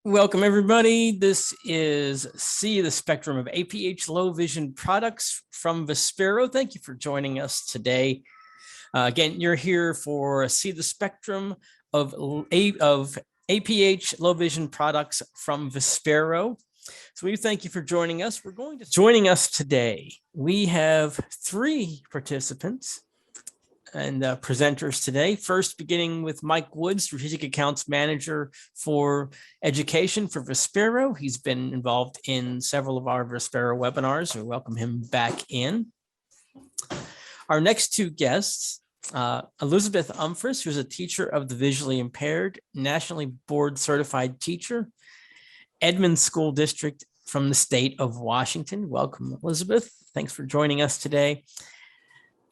Welcome, everybody. This is See the Spectrum of APH Low Vision Products from Vispero. Thank you for joining us today. Again, you're here for See the Spectrum of APH Low Vision Products from Vispero. So we thank you for joining us. Joining us today, we have three participants and presenters today. First, beginning with Mike Wood, Strategic Accounts Manager for Education for Vispero. He's been involved in several of our Vispero webinars. We welcome him back in. Our next two guests, Elizabeth Umphris, who's a teacher of the visually impaired, nationally board certified teacher, Edmonds School District from the state of Washington. Welcome, Elizabeth. Thanks for joining us today.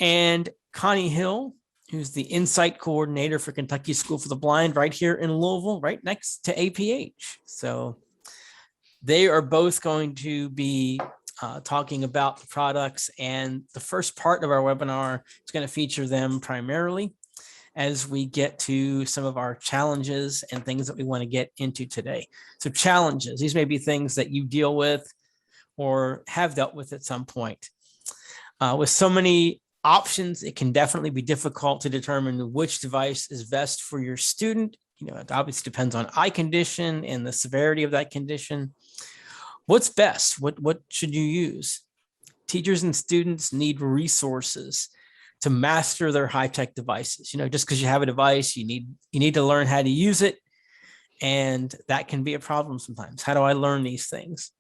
And Connie Hill, who's the Insight Coordinator for Kentucky School for the Blind right here in Louisville, right next to APH. So they are both going to be talking about the products, and the first part of our webinar is going to feature them primarily as we get to some of our challenges and things that we want to get into today. So challenges, these may be things that you deal with or have dealt with at some point. With so many options, it can definitely be difficult to determine which device is best for your student. You know, it obviously depends on eye condition and the severity of that condition. What's best? What should you use? Teachers and students need resources to master their high-tech devices. You know, just because you have a device, you need to learn how to use it, and that can be a problem sometimes. How do I learn these things?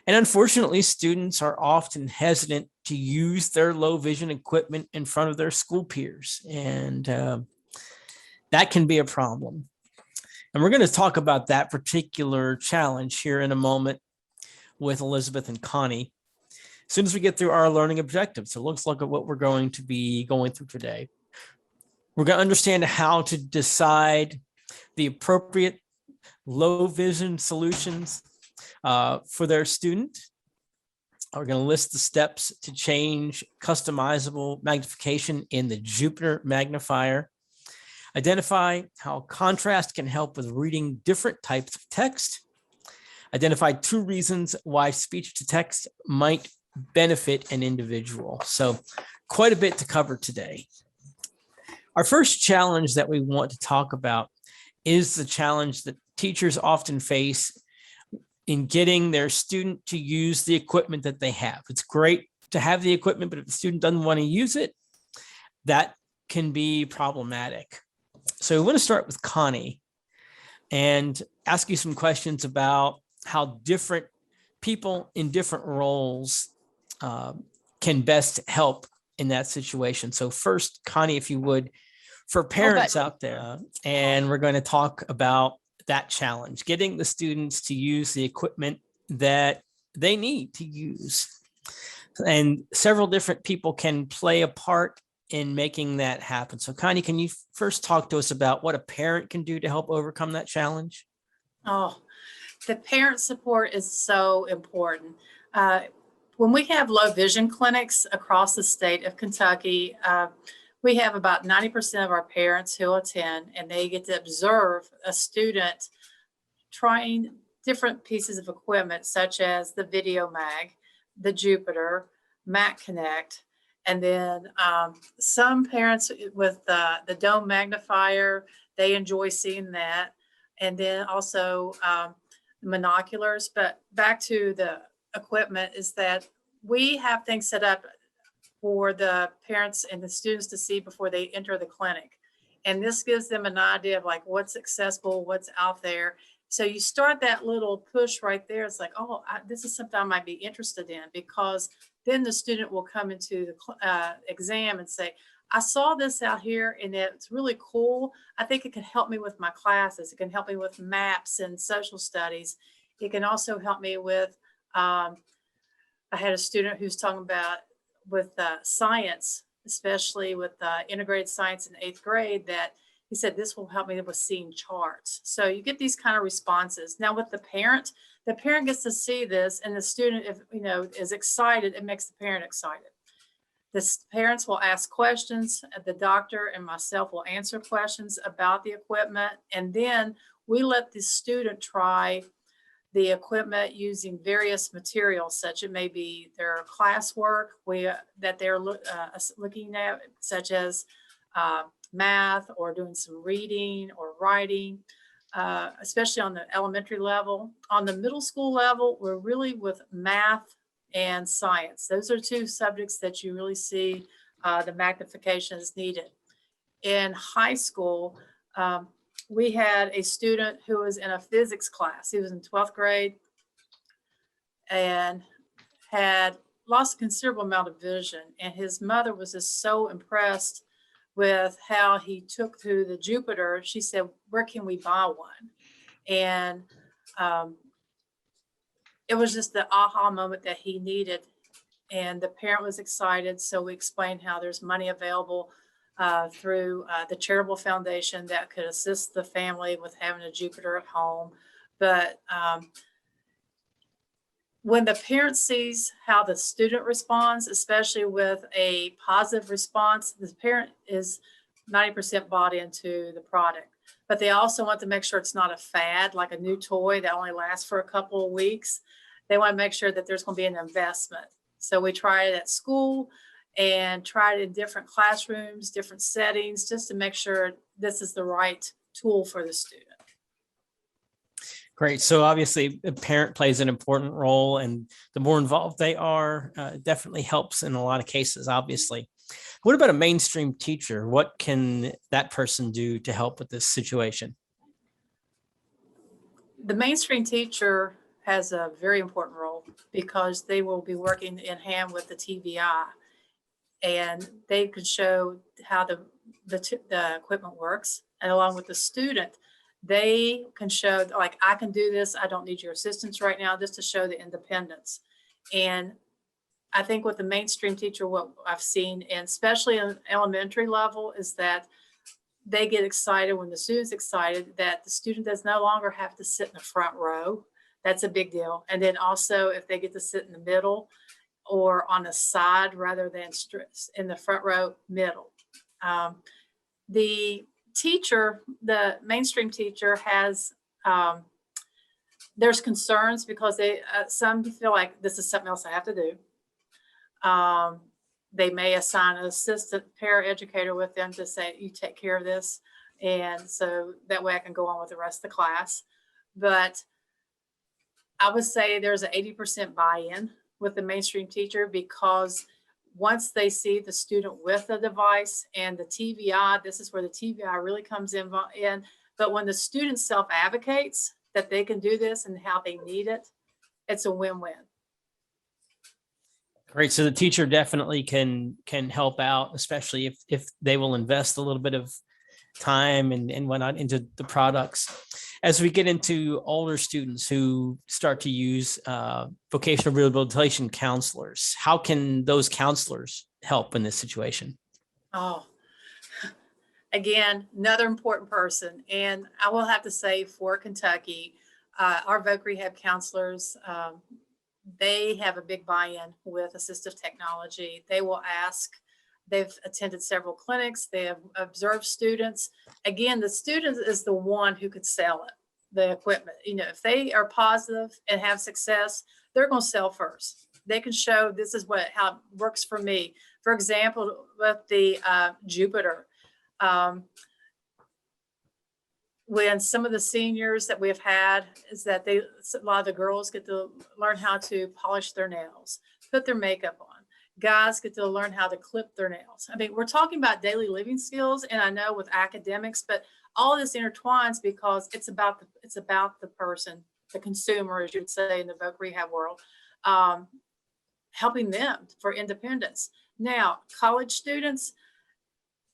And unfortunately, students are often hesitant to use their low vision equipment in front of their school peers. And that can be a problem. And we're going to talk about that particular challenge here in a moment with Elizabeth and Connie, as soon as we get through our learning objectives. So let's look at what we're going to be going through today. We're going to understand how to decide the appropriate low vision solutions for their student. We're going to list the steps to change customizable magnification in the Jupiter magnifier. Identify how contrast can help with reading different types of text. Identify 2 reasons why speech to text might benefit an individual. So quite a bit to cover today. Our first challenge that we want to talk about is the challenge that teachers often face in getting their student to use the equipment that they have. It's great to have the equipment, but if the student doesn't want to use it, that can be problematic. So we want to start with Connie and ask you some questions about how different people in different roles can best help in that situation. So first, Connie, if you would, for parents out there, and we're going to talk about that challenge, getting the students to use the equipment that they need to use. And several different people can play a part in making that happen. So Connie, can you first talk to us about what a parent can do to help overcome that challenge? Oh, the parent support is so important. When we have low vision clinics across the state of Kentucky, we have about 90% of our parents who attend, and they get to observe a student trying different pieces of equipment, such as the VideoMag, the Jupiter, Mac Connect, and then some parents with the dome magnifier, they enjoy seeing that, and then also monoculars. But back to the equipment is that we have things set up for the parents and the students to see before they enter the clinic. And this gives them an idea of like what's accessible, what's out there. So you start that little push right there. It's like, oh, this is something I might be interested in, because then the student will come into the exam and say, I saw this out here and it's really cool. I think it can help me with my classes. It can help me with maps and social studies. It can also help me with, I had a student who's talking about with science, especially with integrated science in 8th grade, that he said, this will help me with seeing charts. So you get these kind of responses. Now with the parent gets to see this, and the student, if is excited, it makes the parent excited. The parents will ask questions. The doctor and myself will answer questions about the equipment. And then we let the student try the equipment using various materials, such it may be their classwork that they're looking at, such as math or doing some reading or writing, especially on the elementary level. On the middle school level, we're really with math and science. Those are two subjects that you really see the magnification is needed. In high school, we had a student who was in a physics class. He was in 12th grade and had lost a considerable amount of vision. And his mother was just so impressed with how he took to the Jupiter. She said, "Where can we buy one?" And it was just the aha moment that he needed. And the parent was excited. So we explained how there's money available through the charitable foundation that could assist the family with having a Jupiter at home. But when the parent sees how the student responds, especially with a positive response, the parent is 90% bought into the product. But they also want to make sure it's not a fad, like a new toy that only lasts for a couple of weeks. They want to make sure that there's going to be an investment. So we try it at school and try it in different classrooms, different settings, just to make sure this is the right tool for the student. Great. So obviously a parent plays an important role, and the more involved they are, definitely helps in a lot of cases, obviously. What about a mainstream teacher? What can that person do to help with this situation? The mainstream teacher has a very important role because they will be working in hand with the TVI, and they can show how the equipment works. And along with the student, they can show, like, I can do this. I don't need your assistance right now, just to show the independence. And I think with the mainstream teacher, what I've seen, and especially in elementary level, is that they get excited when the student's excited that the student does no longer have to sit in the front row. That's a big deal. And then also if they get to sit in the middle or on the side rather than in the front row middle. The teacher, the mainstream teacher, has there's concerns because they some feel like this is something else I have to do. They may assign an assistant paraeducator with them to say, you take care of this. And so that way I can go on with the rest of the class. But I would say there's an 80% buy-in with the mainstream teacher, because once they see the student with the device and the TVI, this is where the TVI really comes in. But when the student self-advocates that they can do this and how they need it, it's a win-win. Great. So the teacher definitely can help out, especially if they will invest a little bit of time and whatnot into the products. As we get into older students who start to use vocational rehabilitation counselors, how can those counselors help in this situation? Oh, again, another important person. And I will have to say, for Kentucky, our Voc Rehab counselors, they have a big buy-in with assistive technology. They will ask. They've attended several clinics. They have observed students. Again, the student is the one who could sell it, the equipment. You know, if they are positive and have success, they're going to sell first. They can show this is how it works for me. For example, with the Jupiter, when some of the seniors that we've had is that a lot of the girls get to learn how to polish their nails, put their makeup on. Guys get to learn how to clip their nails. I mean, we're talking about daily living skills, and I know with academics, but all of this intertwines because it's about the person, the consumer, as you would say in the Voc Rehab world, helping them for independence. Now, college students,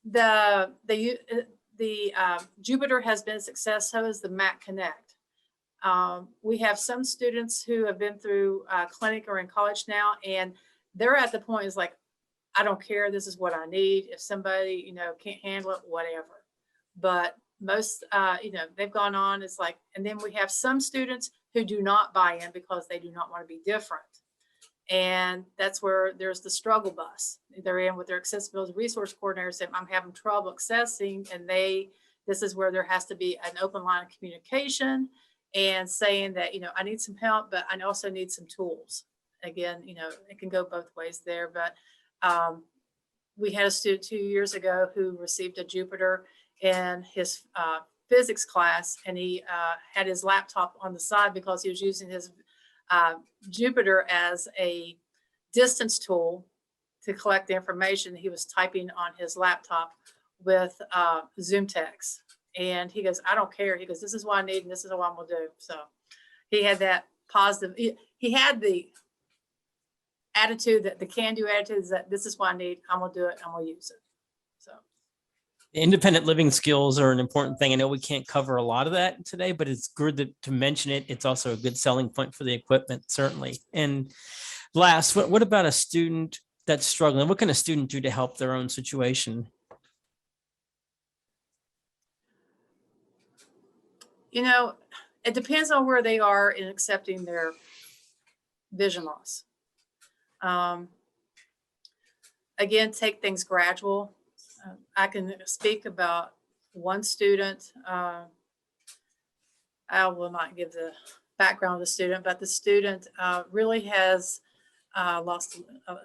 the Jupiter has been a success. So is the Mac Connect. We have some students who have been through clinic or in college now, and they're at the point is like, I don't care. This is what I need. If somebody, can't handle it, whatever. But most, they've gone on. It's like, and then we have some students who do not buy in because they do not want to be different. And that's where there's the struggle bus. They're in with their accessibility resource coordinator saying, I'm having trouble accessing, and they This is where there has to be an open line of communication and saying that, I need some help, but I also need some tools. Again, it can go both ways there, but we had a student 2 years ago who received a Jupiter in his physics class, and he had his laptop on the side because he was using his Jupiter as a distance tool to collect the information. He was typing on his laptop with Zoom text. And he goes, I don't care. He goes, this is what I need, and this is what I'm going to do. So he had that positive, he had the attitude, that the can-do attitude, is that this is what I need. I'm going to do it. I'm going to use it. So independent living skills are an important thing. I know we can't cover a lot of that today, but it's good to mention it. It's also a good selling point for the equipment, certainly. And last, what about a student that's struggling? What can a student do to help their own situation? It depends on where they are in accepting their vision loss. Again, take things gradual. I can speak about one student. I will not give the background of the student, but the student really has lost a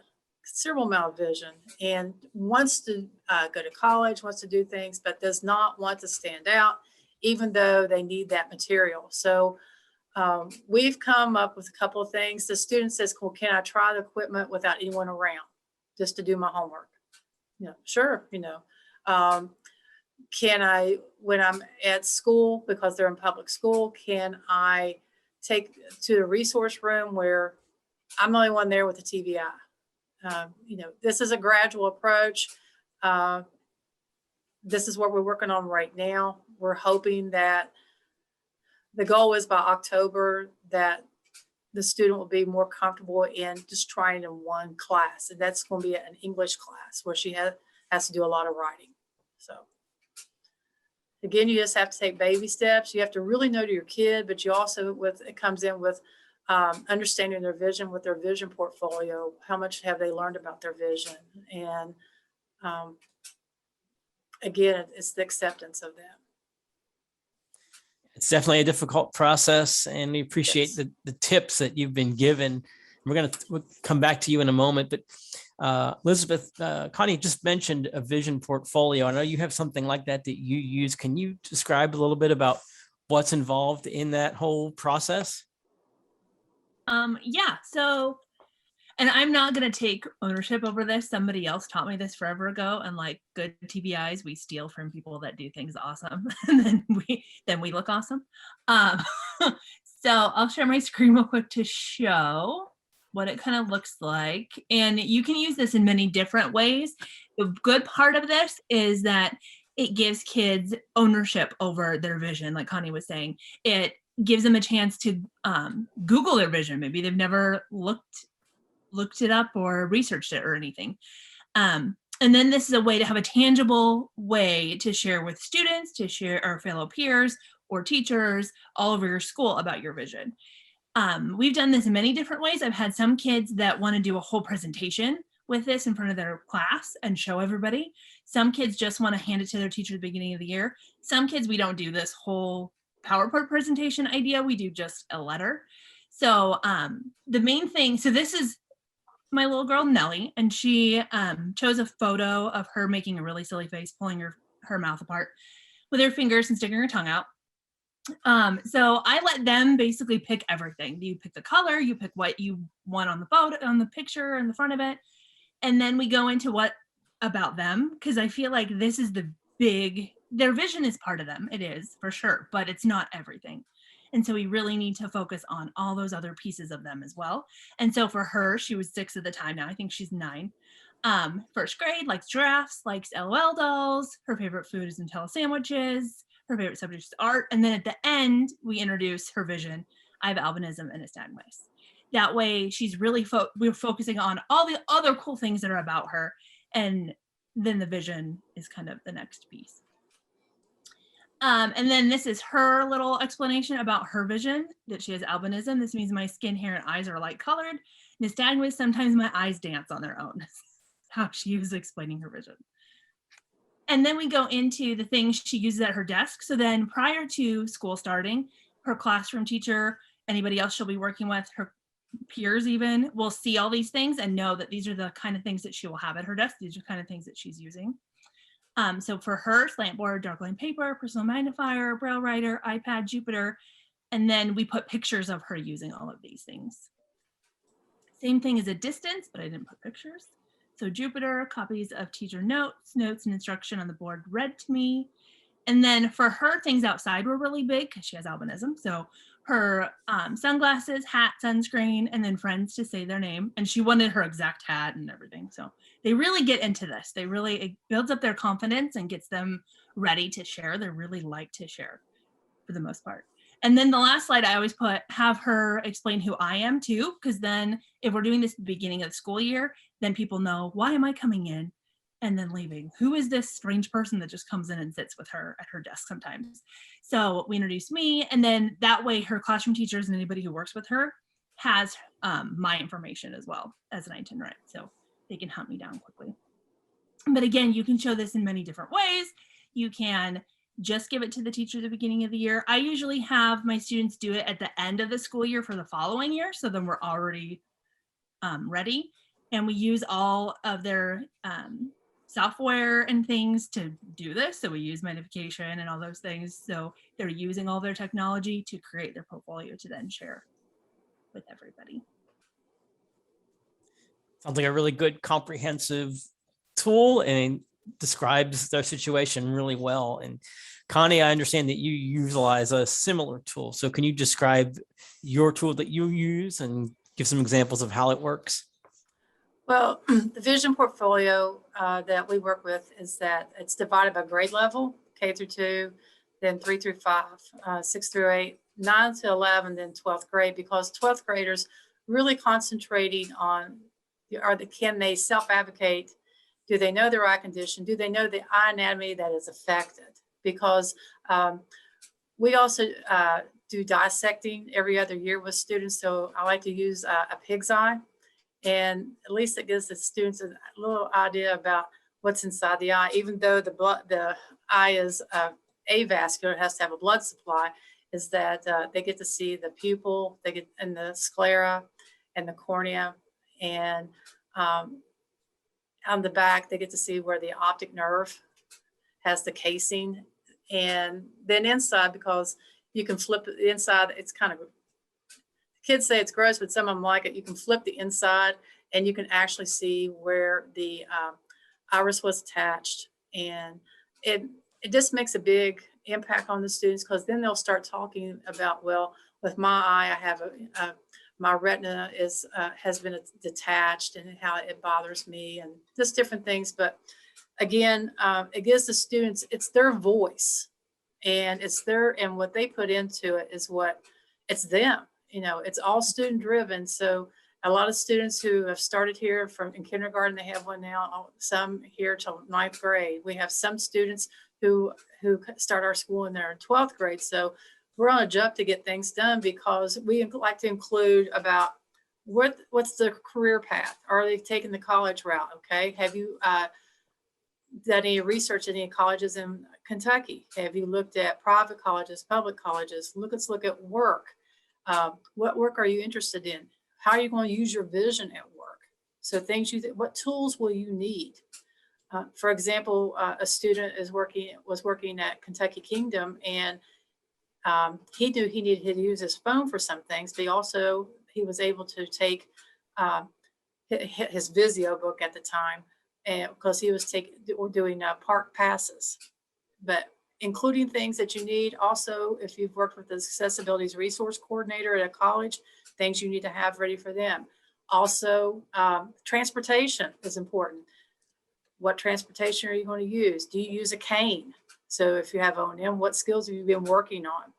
considerable amount of vision and wants to go to college, wants to do things, but does not want to stand out, even though they need that material. So we've come up with a couple of things. The student says, well, can I try the equipment without anyone around just to do my homework? Sure. Can I, when I'm at school, because they're in public school, can I take to the resource room where I'm the only one there with the TVI? This is a gradual approach. This is what we're working on right now. We're hoping that the goal is by October that the student will be more comfortable in just trying in one class. And that's going to be an English class where she has to do a lot of writing. So again, you just have to take baby steps. You have to really know to your kid, but you also, it comes in with understanding their vision with their vision portfolio. How much have they learned about their vision? And again, it's the acceptance of that. It's definitely a difficult process, and we appreciate the tips that you've been given. We'll come back to you in a moment, but Elizabeth, Connie just mentioned a vision portfolio. I know you have something like that you use. Can you describe a little bit about what's involved in that whole process? Yeah, so, and I'm not going to take ownership over this. Somebody else taught me this forever ago. And like good TBIs, we steal from people that do things awesome. And then we look awesome. So I'll share my screen real quick to show what it kind of looks like. And you can use this in many different ways. The good part of this is that it gives kids ownership over their vision. Like Connie was saying, it gives them a chance to Google their vision. Maybe they've never looked it up or researched it or anything. And then this is a way to have a tangible way to share with students, to share our fellow peers or teachers all over your school about your vision. We've done this in many different ways. I've had some kids that want to do a whole presentation with this in front of their class and show everybody. Some kids just want to hand it to their teacher at the beginning of the year. Some kids, we don't do this whole PowerPoint presentation idea. We do just a letter. So the main thing, so this is my little girl Nellie, and she chose a photo of her making a really silly face, pulling her mouth apart with her fingers and sticking her tongue out. So I let them basically pick everything. You pick the color, you pick what you want on the photo, on the picture in the front of it. And then we go into what about them, because I feel like this is their vision is part of them. It is for sure, but it's not everything. And so we really need to focus on all those other pieces of them as well. And so for her, she was 6 at the time. Now I think she's 9. First grade, likes giraffes, likes LOL dolls. Her favorite food is Nutella sandwiches. Her favorite subject is art. And then at the end, we introduce her vision. I have albinism and astigmatism. That way she's really, we're focusing on all the other cool things that are about her. And then the vision is kind of the next piece. And then this is her little explanation about her vision, that she has albinism. This means my skin, hair, and eyes are light colored. Nystagmus, sometimes my eyes dance on their own. How she was explaining her vision. And then we go into the things she uses at her desk. So then prior to school starting, her classroom teacher, anybody else she'll be working with, her peers even, will see all these things and know that these are the kind of things that she will have at her desk. These are the kind of things that she's using. So for her, slant board, dark line paper, personal magnifier, braille writer, iPad, Jupyter, and then we put pictures of her using all of these things. Same thing as a distance, but I didn't put pictures. So Jupyter, copies of teacher notes and instruction on the board read to me. And then for her, things outside were really big because she has albinism. So her sunglasses, hat, sunscreen, and then friends to say their name. And she wanted her exact hat and everything. So they really get into this. It builds up their confidence and gets them ready to share. They really like to share for the most part. And then the last slide I always have her explain who I am too, because then if we're doing this at the beginning of the school year, then people know, why am I coming in and then leaving? Who is this strange person that just comes in and sits with her at her desk sometimes? So we introduce me, and then that way her classroom teachers and anybody who works with her has my information as well as an itinerant, so they can hunt me down quickly. But again, you can show this in many different ways. You can just give it to the teacher at the beginning of the year. I usually have my students do it at the end of the school year for the following year, so then we're already ready. And we use all of their software and things to do this. So we use magnification and all those things. So they're using all their technology to create their portfolio to then share with everybody. Sounds like a really good comprehensive tool and describes their situation really well. And Connie, I understand that you utilize a similar tool. So can you describe your tool that you use and give some examples of how it works? Well, the vision portfolio that we work with is that it's divided by grade level, K through 2, then 3 through 5, 6 through 8, 9 to 11, then 12th grade, because 12th graders really concentrating on, can they self-advocate? Do they know their eye condition? Do they know the eye anatomy that is affected? Because we also do dissecting every other year with students. So I like to use a pig's eye. And at least it gives the students a little idea about what's inside the eye, even though the eye is avascular, it has to have a blood supply, is that they get to see the pupil, they get in the sclera and the cornea, and on the back, they get to see where the optic nerve has the casing. And then inside, because you can flip the inside, it's kind of, kids say it's gross, but some of them like it. You can flip the inside and you can actually see where the iris was attached. And it just makes a big impact on the students, because then they'll start talking about, well, with my eye, I have my retina has been detached and how it bothers me and just different things. But again, it gives the students, it's their voice, and and what they put into it is it's them. You know, it's all student driven. So a lot of students who have started here in kindergarten, they have one now, some here till 9th grade. We have some students who start our school in their 12th grade. So we're on a jump to get things done, because we like to include about what's the career path? Are they taking the college route? Okay. Have you done any research in any colleges in Kentucky? Have you looked at private colleges, public colleges? Let's look at work. What work are you interested in? How are you going to use your vision at work? So things what tools will you need? For example, a student was working at Kentucky Kingdom, and he knew he needed to use his phone for some things, but he was able to take his Vizio book at the time, and because he was doing park passes, but including things that you need. Also, if you've worked with the accessibilities resource coordinator at a college, things you need to have ready for them. Also, transportation is important. What transportation are you going to use? Do you use a cane? So if you have O&M, what skills have you been working on?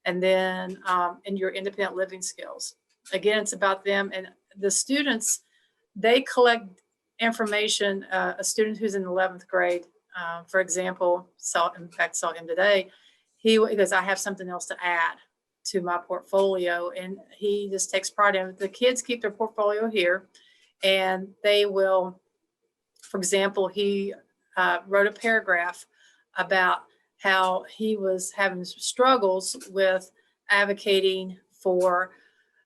And then in your independent living skills. Again, it's about them. And the students, they collect information. A student who's in 11th grade, for example, saw him today. He goes, I have something else to add to my portfolio. And he just takes pride in it. The kids keep their portfolio here, and they will, for example, he wrote a paragraph about how he was having struggles with advocating for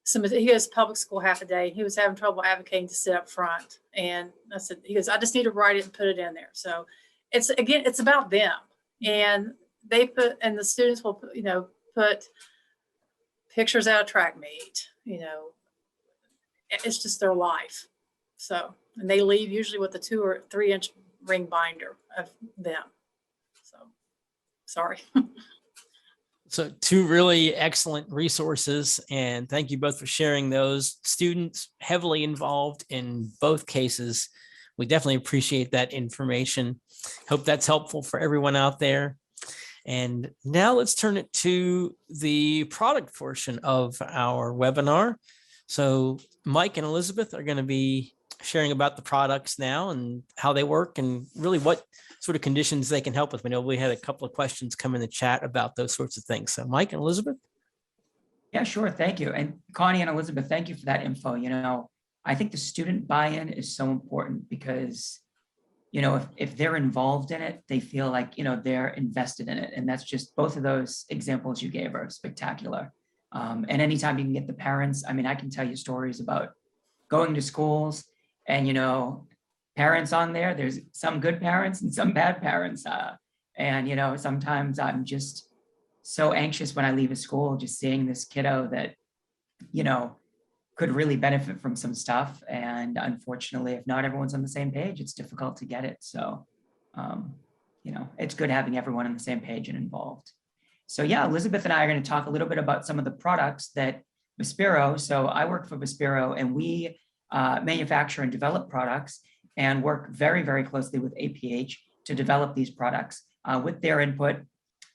he goes to public school half a day. He was having trouble advocating to sit up front. And I said, he goes, I just need to write it and put it in there. So it's, again, it's about them. And they put, and the students will, put pictures out of track meet, it's just their life. So, and they leave usually with a 2 or 3 inch ring binder of them. So, sorry. So 2 really excellent resources, and thank you both for sharing those. Students heavily involved in both cases. We definitely appreciate that information. Hope that's helpful for everyone out there. And now let's turn it to the product portion of our webinar. So Mike and Elizabeth are going to be sharing about the products now and how they work and really what sort of conditions they can help with. We know we had a couple of questions come in the chat about those sorts of things. So Mike and Elizabeth. Yeah, sure. Thank you. And Connie and Elizabeth, thank you for that info. I think the student buy-in is so important because, if they're involved in it, they feel like, they're invested in it. And that's just both of those examples you gave are spectacular. And anytime you can get the parents, I can tell you stories about going to schools and, parents on there. There's some good parents and some bad parents. And, sometimes I'm just so anxious when I leave a school, just seeing this kiddo that, could really benefit from some stuff. And unfortunately, if not everyone's on the same page, it's difficult to get it. So, it's good having everyone on the same page and involved. So yeah, Elizabeth and I are going to talk a little bit about some of the products that Vispero, so I work for Vispero, and we manufacture and develop products and work very, very closely with APH to develop these products with their input.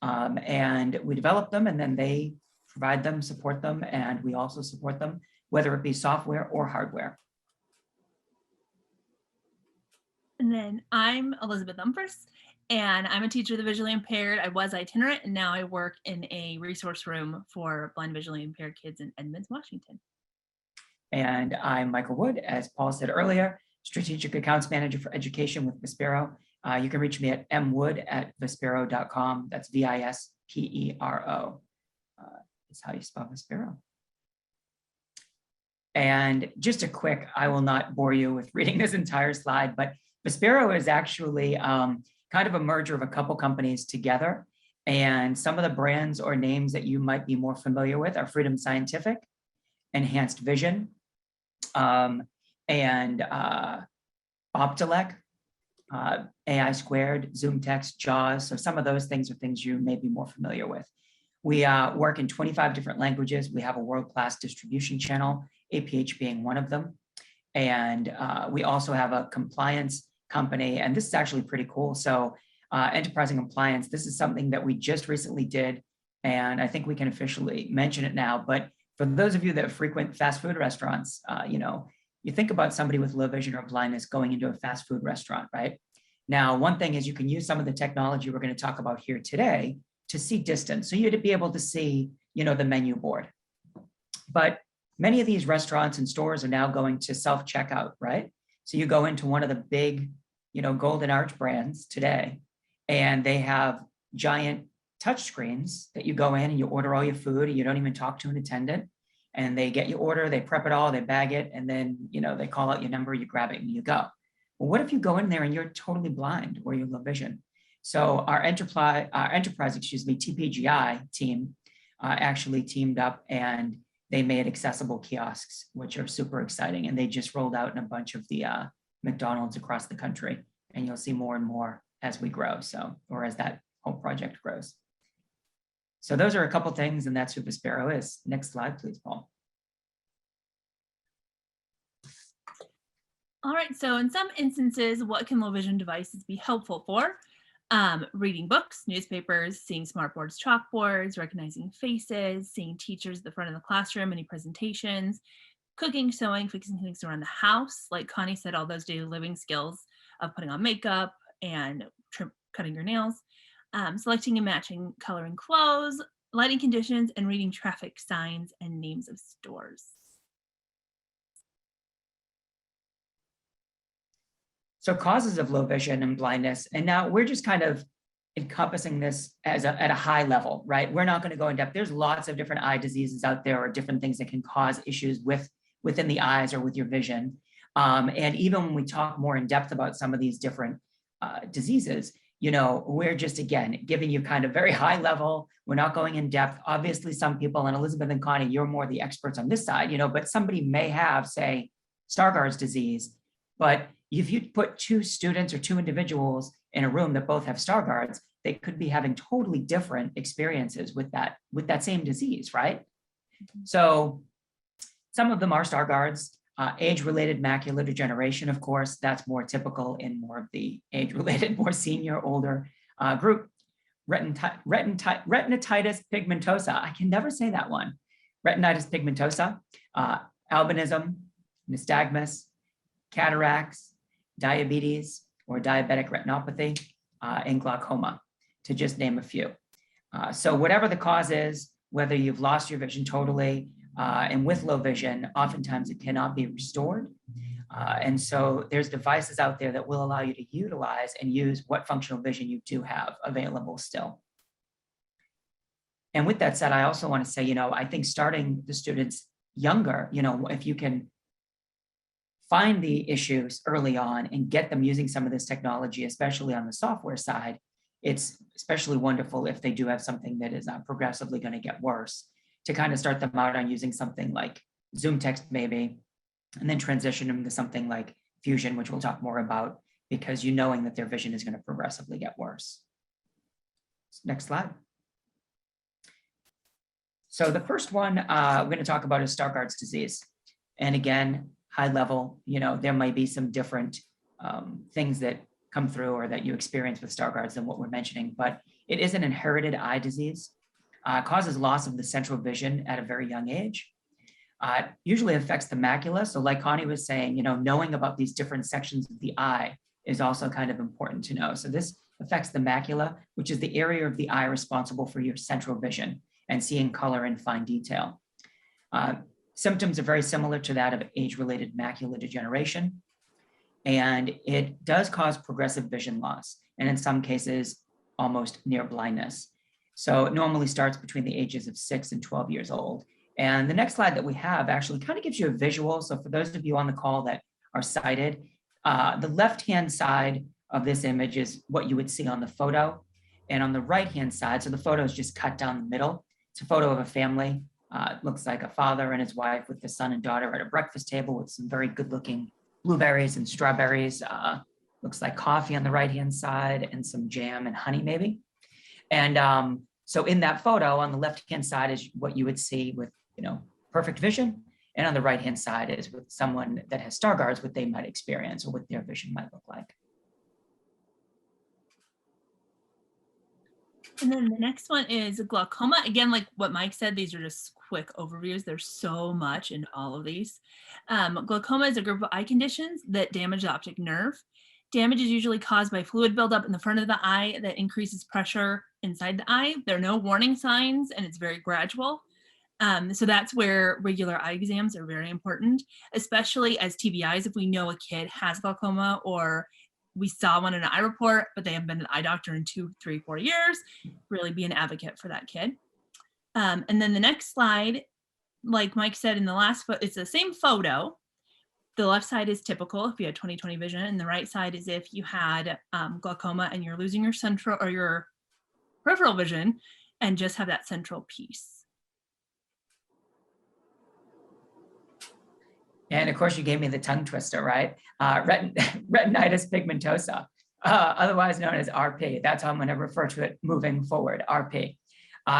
And we develop them and then they provide them, support them, and we also support them, whether it be software or hardware. And then I'm Elizabeth Umfors, and I'm a teacher of the visually impaired. I was itinerant, and now I work in a resource room for blind visually impaired kids in Edmonds, Washington. And I'm Michael Wood, as Paul said earlier, Strategic Accounts Manager for Education with Vispero. You can reach me at mwood@vispero.com. That's Vispero. Is how you spell Vispero. And just a quick, I will not bore you with reading this entire slide, but Vispero is actually kind of a merger of a couple companies together. And some of the brands or names that you might be more familiar with are Freedom Scientific, Enhanced Vision, and Optilec, AI Squared, Zoom Text, JAWS. So some of those things are things you may be more familiar with. We work in 25 different languages. We have a world-class distribution channel, APH being one of them. And we also have a compliance company, and this is actually pretty cool. So enterprise and compliance, this is something that we just recently did, and I think we can officially mention it now. But for those of you that frequent fast food restaurants, you think about somebody with low vision or blindness going into a fast food restaurant, right? Now, one thing is you can use some of the technology we're going to talk about here today to see distance. So you'd be able to see, the menu board. But many of these restaurants and stores are now going to self-checkout, right? So you go into one of the big, Golden Arch brands today, and they have giant touch screens that you go in and you order all your food and you don't even talk to an attendant, and they get your order, they prep it all, they bag it, and then, they call out your number, you grab it and you go. Well, what if you go in there and you're totally blind or you're low vision? So our enterprise, TPGI team actually teamed up and they made accessible kiosks, which are super exciting. And they just rolled out in a bunch of the McDonald's across the country. And you'll see more and more as we grow. Or as that whole project grows. So those are a couple things, and that's who Vispero is. Next slide, please, Paul. All right, so in some instances, what can low vision devices be helpful for? Reading books, newspapers, seeing smartboards, chalkboards, recognizing faces, seeing teachers at the front of the classroom, any presentations, cooking, sewing, fixing things around the house. Like Connie said, all those daily living skills of putting on makeup and cutting your nails, selecting and matching coloring clothes, lighting conditions, and reading traffic signs and names of stores. So causes of low vision and blindness, and now we're just kind of encompassing this as at a high level, right? We're not going to go in depth. There's lots of different eye diseases out there, or different things that can cause issues within the eyes or with your vision. And even when we talk more in depth about some of these different diseases, you know, we're just, again, giving you kind of very high level. We're not going in depth. Obviously, some people, and Elizabeth and Connie, you're more the experts on this side, you know, but somebody may have, say, Stargardt's disease, but if you put two students or two individuals in a room that both have Stargardt's, they could be having totally different experiences with that same disease, right? So some of them are Stargardt's. Age-related macular degeneration, of course, that's more typical in more of the age-related, more senior, older group. Retinitis pigmentosa, I can never say that one. Retinitis pigmentosa, albinism, nystagmus, cataracts, diabetes or diabetic retinopathy, and glaucoma, to just name a few. So whatever the cause is, whether you've lost your vision totally, and with low vision, oftentimes it cannot be restored. And so there's devices out there that will allow you to utilize and use what functional vision you do have available still. And with that said, I also want to say, you know, I think starting the students younger, you know, if you can find the issues early on and get them using some of this technology, especially on the software side, it's especially wonderful if they do have something that is progressively going to get worse, to kind of start them out on using something like Zoom text maybe, and then transition them to something like Fusion, which we'll talk more about, because you knowing that their vision is going to progressively get worse. Next slide. So the first one we're going to talk about is Stargardt's disease. And again, high level, you know, there might be some different things that come through or that you experience with Stargardt's than what we're mentioning, but it is an inherited eye disease. Causes loss of the central vision at a very young age. Usually affects the macula. So like Connie was saying, you know, knowing about these different sections of the eye is also kind of important to know. So this affects the macula, which is the area of the eye responsible for your central vision and seeing color and fine detail. Symptoms are very similar to that of age-related macular degeneration. And it does cause progressive vision loss, and in some cases, almost near blindness. So it normally starts between the ages of 6 and 12 years old. And the next slide that we have actually kind of gives you a visual. So for those of you on the call that are sighted, the left-hand side of this image is what you would see on the photo. And on the right-hand side, so the photo is just cut down the middle. It's a photo of a family. It looks like a father and his wife with the son and daughter at a breakfast table with some very good-looking blueberries and strawberries. Looks like coffee on the right-hand side and some jam and honey maybe. And so in that photo on the left-hand side is what you would see with, you know, perfect vision. And on the right-hand side is with someone that has Stargardt's, what they might experience or what their vision might look like. And then the next one is glaucoma. Again, like what Mike said, these are just quick overviews. There's so much in all of these. Glaucoma is a group of eye conditions that damage the optic nerve. Damage is usually caused by fluid buildup in the front of the eye that increases pressure inside the eye. There are no warning signs and it's very gradual. So that's where regular eye exams are very important, especially as TBIs. If we know a kid has glaucoma or we saw one in an eye report, but they haven't been an eye doctor in 2, 3, 4 years, really be an advocate for that kid. And then the next slide, like Mike said in the last photo, it's the same photo. The left side is typical if you had 20/20 vision, and the right side is if you had glaucoma and you're losing your central or your peripheral vision and just have that central piece. And of course, you gave me the tongue twister, right? Retinitis pigmentosa, otherwise known as RP. That's how I'm going to refer to it moving forward, RP.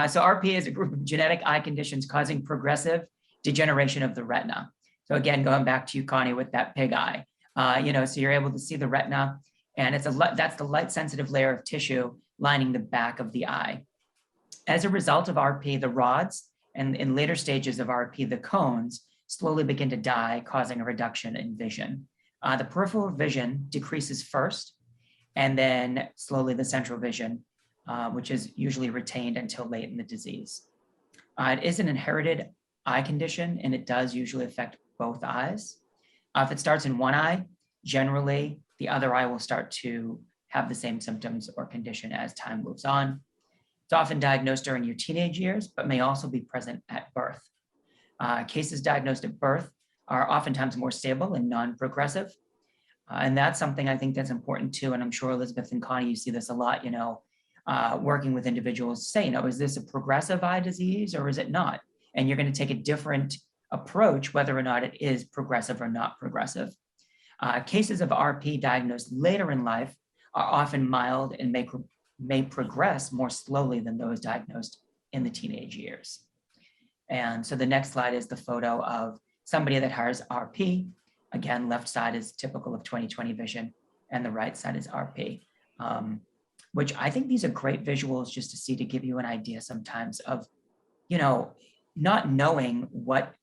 So RP is a group of genetic eye conditions causing progressive degeneration of the retina. So again, going back to you, Connie, with that pig eye, you know, so you're able to see the retina, and that's the light-sensitive layer of tissue lining the back of the eye. As a result of RP, the rods, and in later stages of RP, the cones, slowly begin to die, causing a reduction in vision. The peripheral vision decreases first, and then slowly the central vision, which is usually retained until late in the disease. It is an inherited eye condition, and it does usually affect both eyes. If it starts in one eye, generally the other eye will start to have the same symptoms or condition as time moves on. It's often diagnosed during your teenage years, but may also be present at birth. Cases diagnosed at birth are oftentimes more stable and non-progressive. And that's something I think that's important too. And I'm sure Elizabeth and Connie, you see this a lot, working with individuals say, is this a progressive eye disease or is it not? And you're going to take a different approach, whether or not it is progressive or not progressive. Cases of RP diagnosed later in life are often mild and may progress more slowly than those diagnosed in the teenage years. And so the next slide is the photo of somebody that has RP. Again, left side is typical of 20/20 vision and the right side is RP, which I think these are great visuals just to see, to give you an idea sometimes of, not knowing what,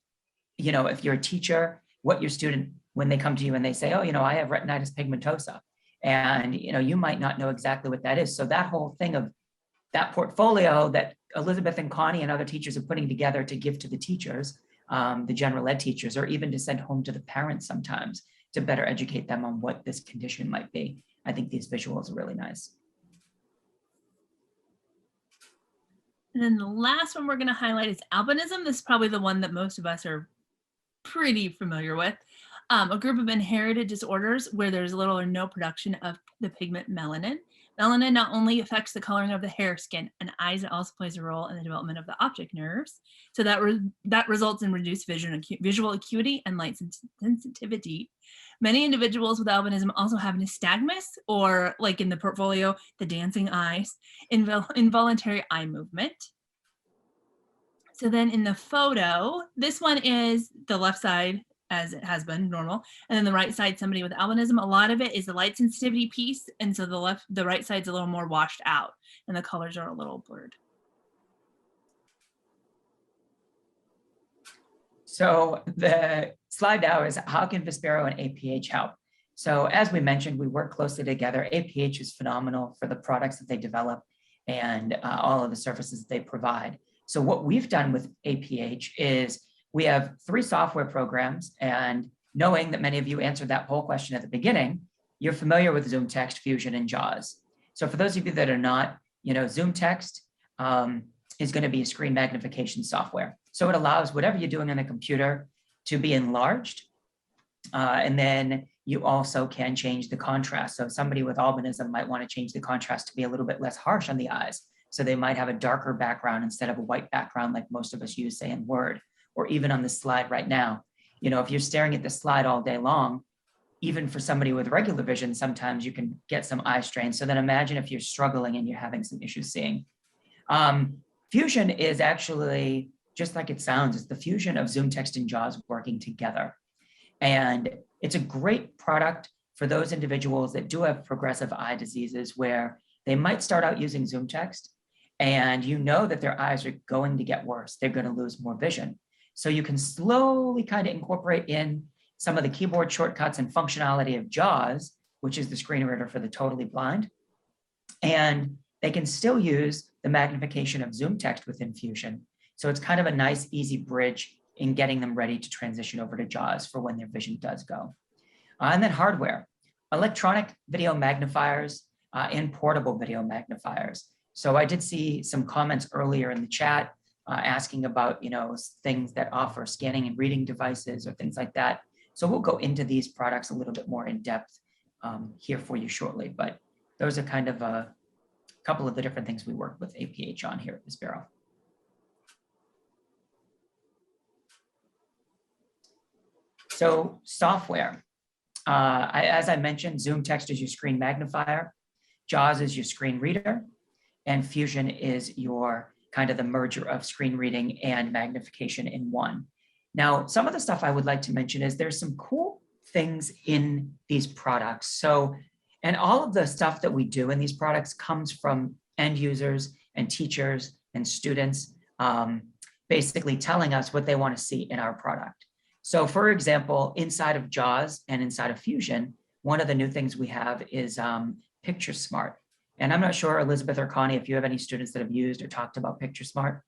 if you're a teacher, what your student, when they come to you and they say, oh, I have retinitis pigmentosa. And, you might not know exactly what that is. So that whole thing of that portfolio that Elizabeth and Connie and other teachers are putting together to give to the teachers, the general ed teachers, or even to send home to the parents sometimes to better educate them on what this condition might be. I think these visuals are really nice. And then the last one we're going to highlight is albinism. This is probably the one that most of us are pretty familiar with. A group of inherited disorders where there's little or no production of the pigment melanin. Melanin not only affects the coloring of the hair, skin, and eyes, it also plays a role in the development of the optic nerves. So that results in reduced visual acuity and light sensitivity. Many individuals with albinism also have nystagmus, or like in the portfolio, the dancing eyes, involuntary eye movement. So then in the photo, this one is the left side as it has been normal, and then the right side, somebody with albinism. A lot of it is the light sensitivity piece, and so the right side's a little more washed out and the colors are a little blurred. So the slide now is how can Vispero and APH help? So as we mentioned, we work closely together. APH is phenomenal for the products that they develop and all of the services they provide. So what we've done with APH is we have 3 software programs, and knowing that many of you answered that poll question at the beginning, you're familiar with Zoom Text, Fusion, and JAWS. So for those of you that are not, Zoom Text is going to be a screen magnification software. So it allows whatever you're doing on the computer to be enlarged. And then you also can change the contrast. So somebody with albinism might want to change the contrast to be a little bit less harsh on the eyes. So they might have a darker background instead of a white background like most of us use, say, in Word, or even on this slide right now. If you're staring at the slide all day long, even for somebody with regular vision, sometimes you can get some eye strain. So then imagine if you're struggling and you're having some issues seeing. Fusion is actually just like it sounds. It's the fusion of Zoom Text and JAWS working together. And it's a great product for those individuals that do have progressive eye diseases where they might start out using Zoom Text and that their eyes are going to get worse. They're going to lose more vision. So you can slowly kind of incorporate in some of the keyboard shortcuts and functionality of JAWS, which is the screen reader for the totally blind. And they can still use the magnification of Zoom Text within Fusion. So it's kind of a nice, easy bridge in getting them ready to transition over to JAWS for when their vision does go. And then hardware, electronic video magnifiers and portable video magnifiers. So I did see some comments earlier in the chat asking about, things that offer scanning and reading devices or things like that. So we'll go into these products a little bit more in depth here for you shortly, but those are kind of a couple of the different things we work with APH on here at Vispero. So software, as I mentioned, Zoom Text is your screen magnifier, JAWS is your screen reader, and Fusion is your kind of the merger of screen reading and magnification in one. Now, some of the stuff I would like to mention is there's some cool things in these products. So, and all of the stuff that we do in these products comes from end users and teachers and students basically telling us what they want to see in our product. So for example, inside of JAWS and inside of Fusion, one of the new things we have is Picture Smart. And I'm not sure, Elizabeth or Connie, if you have any students that have used or talked about Picture Smart,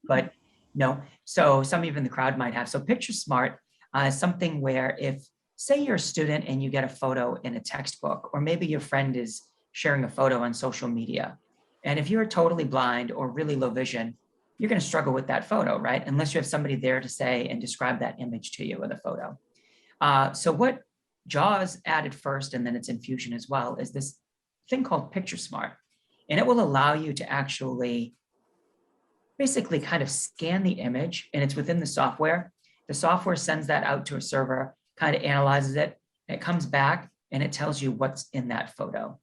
but no. So some even the crowd might have. So Picture Smart is something where if say you're a student and you get a photo in a textbook, or maybe your friend is sharing a photo on social media. And if you're totally blind or really low vision, you're going to struggle with that photo, right? Unless you have somebody there to say and describe that image to you with a photo. So what JAWS added first, and then it's in Fusion as well, is this thing called Picture Smart. And it will allow you to actually basically kind of scan the image, and it's within the software. The software sends that out to a server, kind of analyzes it, and it comes back and it tells you what's in that photo.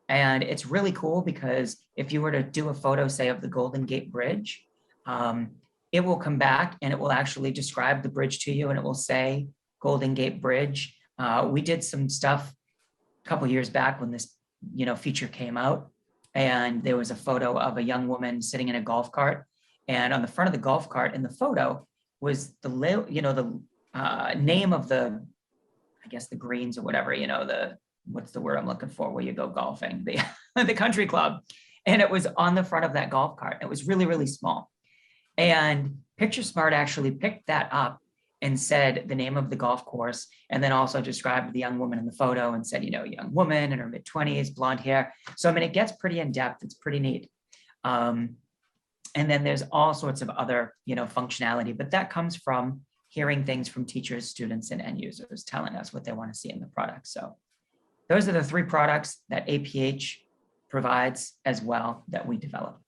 And it's really cool because if you were to do a photo, say, of the Golden Gate Bridge, it will come back and it will actually describe the bridge to you, and it will say Golden Gate Bridge. We did some stuff a couple years back when this feature came out, and there was a photo of a young woman sitting in a golf cart, and on the front of the golf cart in the photo was the name of the, I guess, the greens or whatever, what's the word I'm looking for, where you go golfing, the country club. And it was on the front of that golf cart. It was really, really small. And Picture Smart actually picked that up and said the name of the golf course, and then also described the young woman in the photo and said, young woman in her mid-20s, blonde hair. So, I mean, it gets pretty in-depth. It's pretty neat. And then there's all sorts of other, functionality, but that comes from hearing things from teachers, students, and end users telling us what they want to see in the product. So those are the 3 products that APH provides as well that we develop.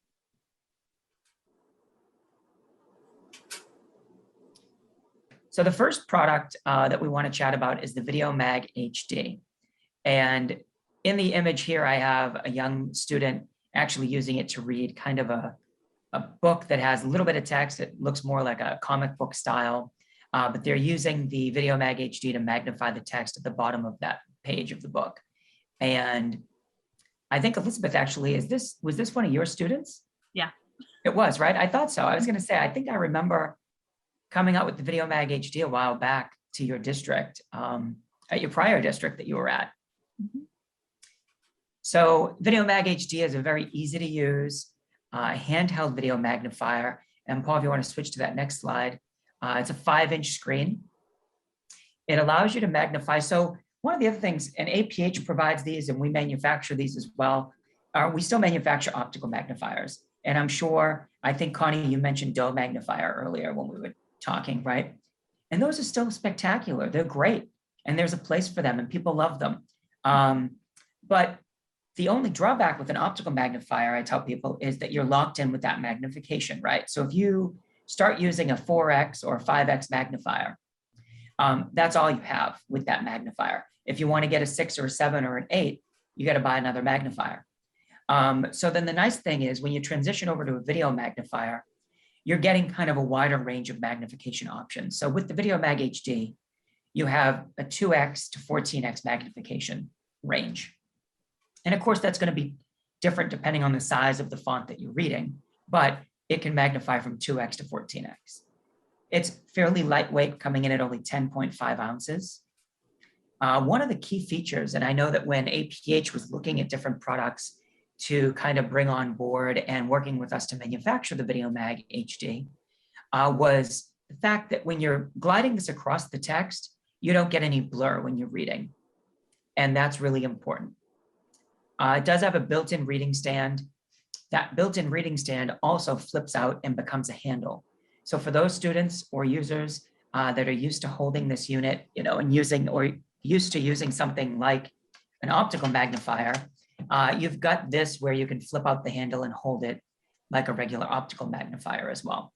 So the first product that we want to chat about is the VideoMag HD. And in the image here, I have a young student actually using it to read kind of a book that has a little bit of text. It looks more like a comic book style, but they're using the VideoMag HD to magnify the text at the bottom of that page of the book. And I think Elizabeth actually, was this one of your students? Yeah. It was, right? I thought so. I was going to say, I think I remember coming out with the VideoMag HD a while back to your district, at your prior district that you were at. Mm-hmm. So VideoMag HD is a very easy to use handheld video magnifier. And Paul, if you want to switch to that next slide, it's a 5-inch screen. It allows you to magnify. So one of the other things, and APH provides these, and we manufacture these as well. We still manufacture optical magnifiers. And I think, Connie, you mentioned Doe magnifier earlier when we were talking, right? And those are still spectacular. They're great. And there's a place for them, and people love them. But the only drawback with an optical magnifier, I tell people, is that you're locked in with that magnification, right? So if you start using a 4x or 5x magnifier, that's all you have with that magnifier. If you want to get a 6 or a 7 or an 8, you got to buy another magnifier. So then the nice thing is when you transition over to a video magnifier, you're getting kind of a wider range of magnification options. So with the VideoMag HD, you have a 2x to 14x magnification range. And of course, that's going to be different depending on the size of the font that you're reading, but it can magnify from 2x to 14x. It's fairly lightweight, coming in at only 10.5 ounces. One of the key features, and I know that when APH was looking at different products to kind of bring on board and working with us to manufacture the VideoMag HD, was the fact that when you're gliding this across the text, you don't get any blur when you're reading. And that's really important. It does have a built-in reading stand. That built-in reading stand also flips out and becomes a handle. So for those students or users that are used to holding this unit, and used to using something like an optical magnifier, you've got this where you can flip out the handle and hold it like a regular optical magnifier as well.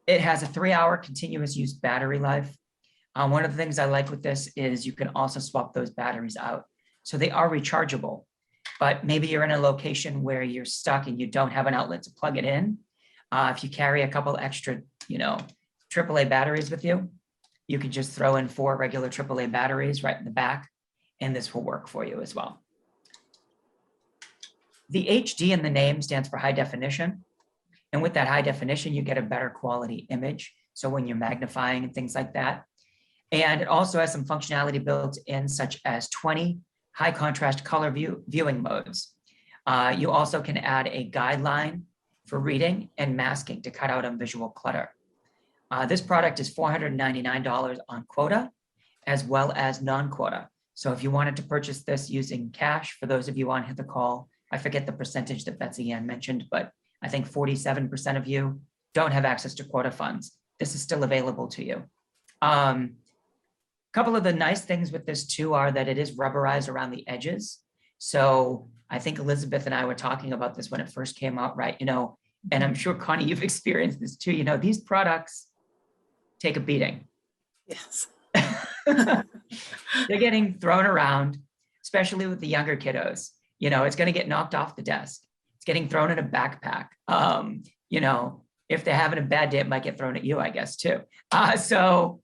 It has a 3-hour continuous use battery life. One of the things I like with this is you can also swap those batteries out. So they are rechargeable, but maybe you're in a location where you're stuck and you don't have an outlet to plug it in. If you carry a couple extra, AAA batteries with you, you can just throw in 4 regular AAA batteries right in the back, and this will work for you as well. The HD in the name stands for high definition. And with that high definition, you get a better quality image. So when you're magnifying and things like that. And it also has some functionality built in, such as 20 high contrast color viewing modes. You also can add a guideline for reading and masking to cut out on visual clutter. This product is $499 on quota as well as non-quota. So if you wanted to purchase this using cash, for those of you on the call, I forget the percentage that Betsy Ann mentioned, but I think 47% of you don't have access to quota funds. This is still available to you. Couple of the nice things with this too are that it is rubberized around the edges. So I think Elizabeth and I were talking about this when it first came out, right? And I'm sure Connie, you've experienced this too. These products take a beating. Yes. They're getting thrown around, especially with the younger kiddos. It's going to get knocked off the desk. It's getting thrown in a backpack. If they're having a bad day, it might get thrown at you, I guess, too. So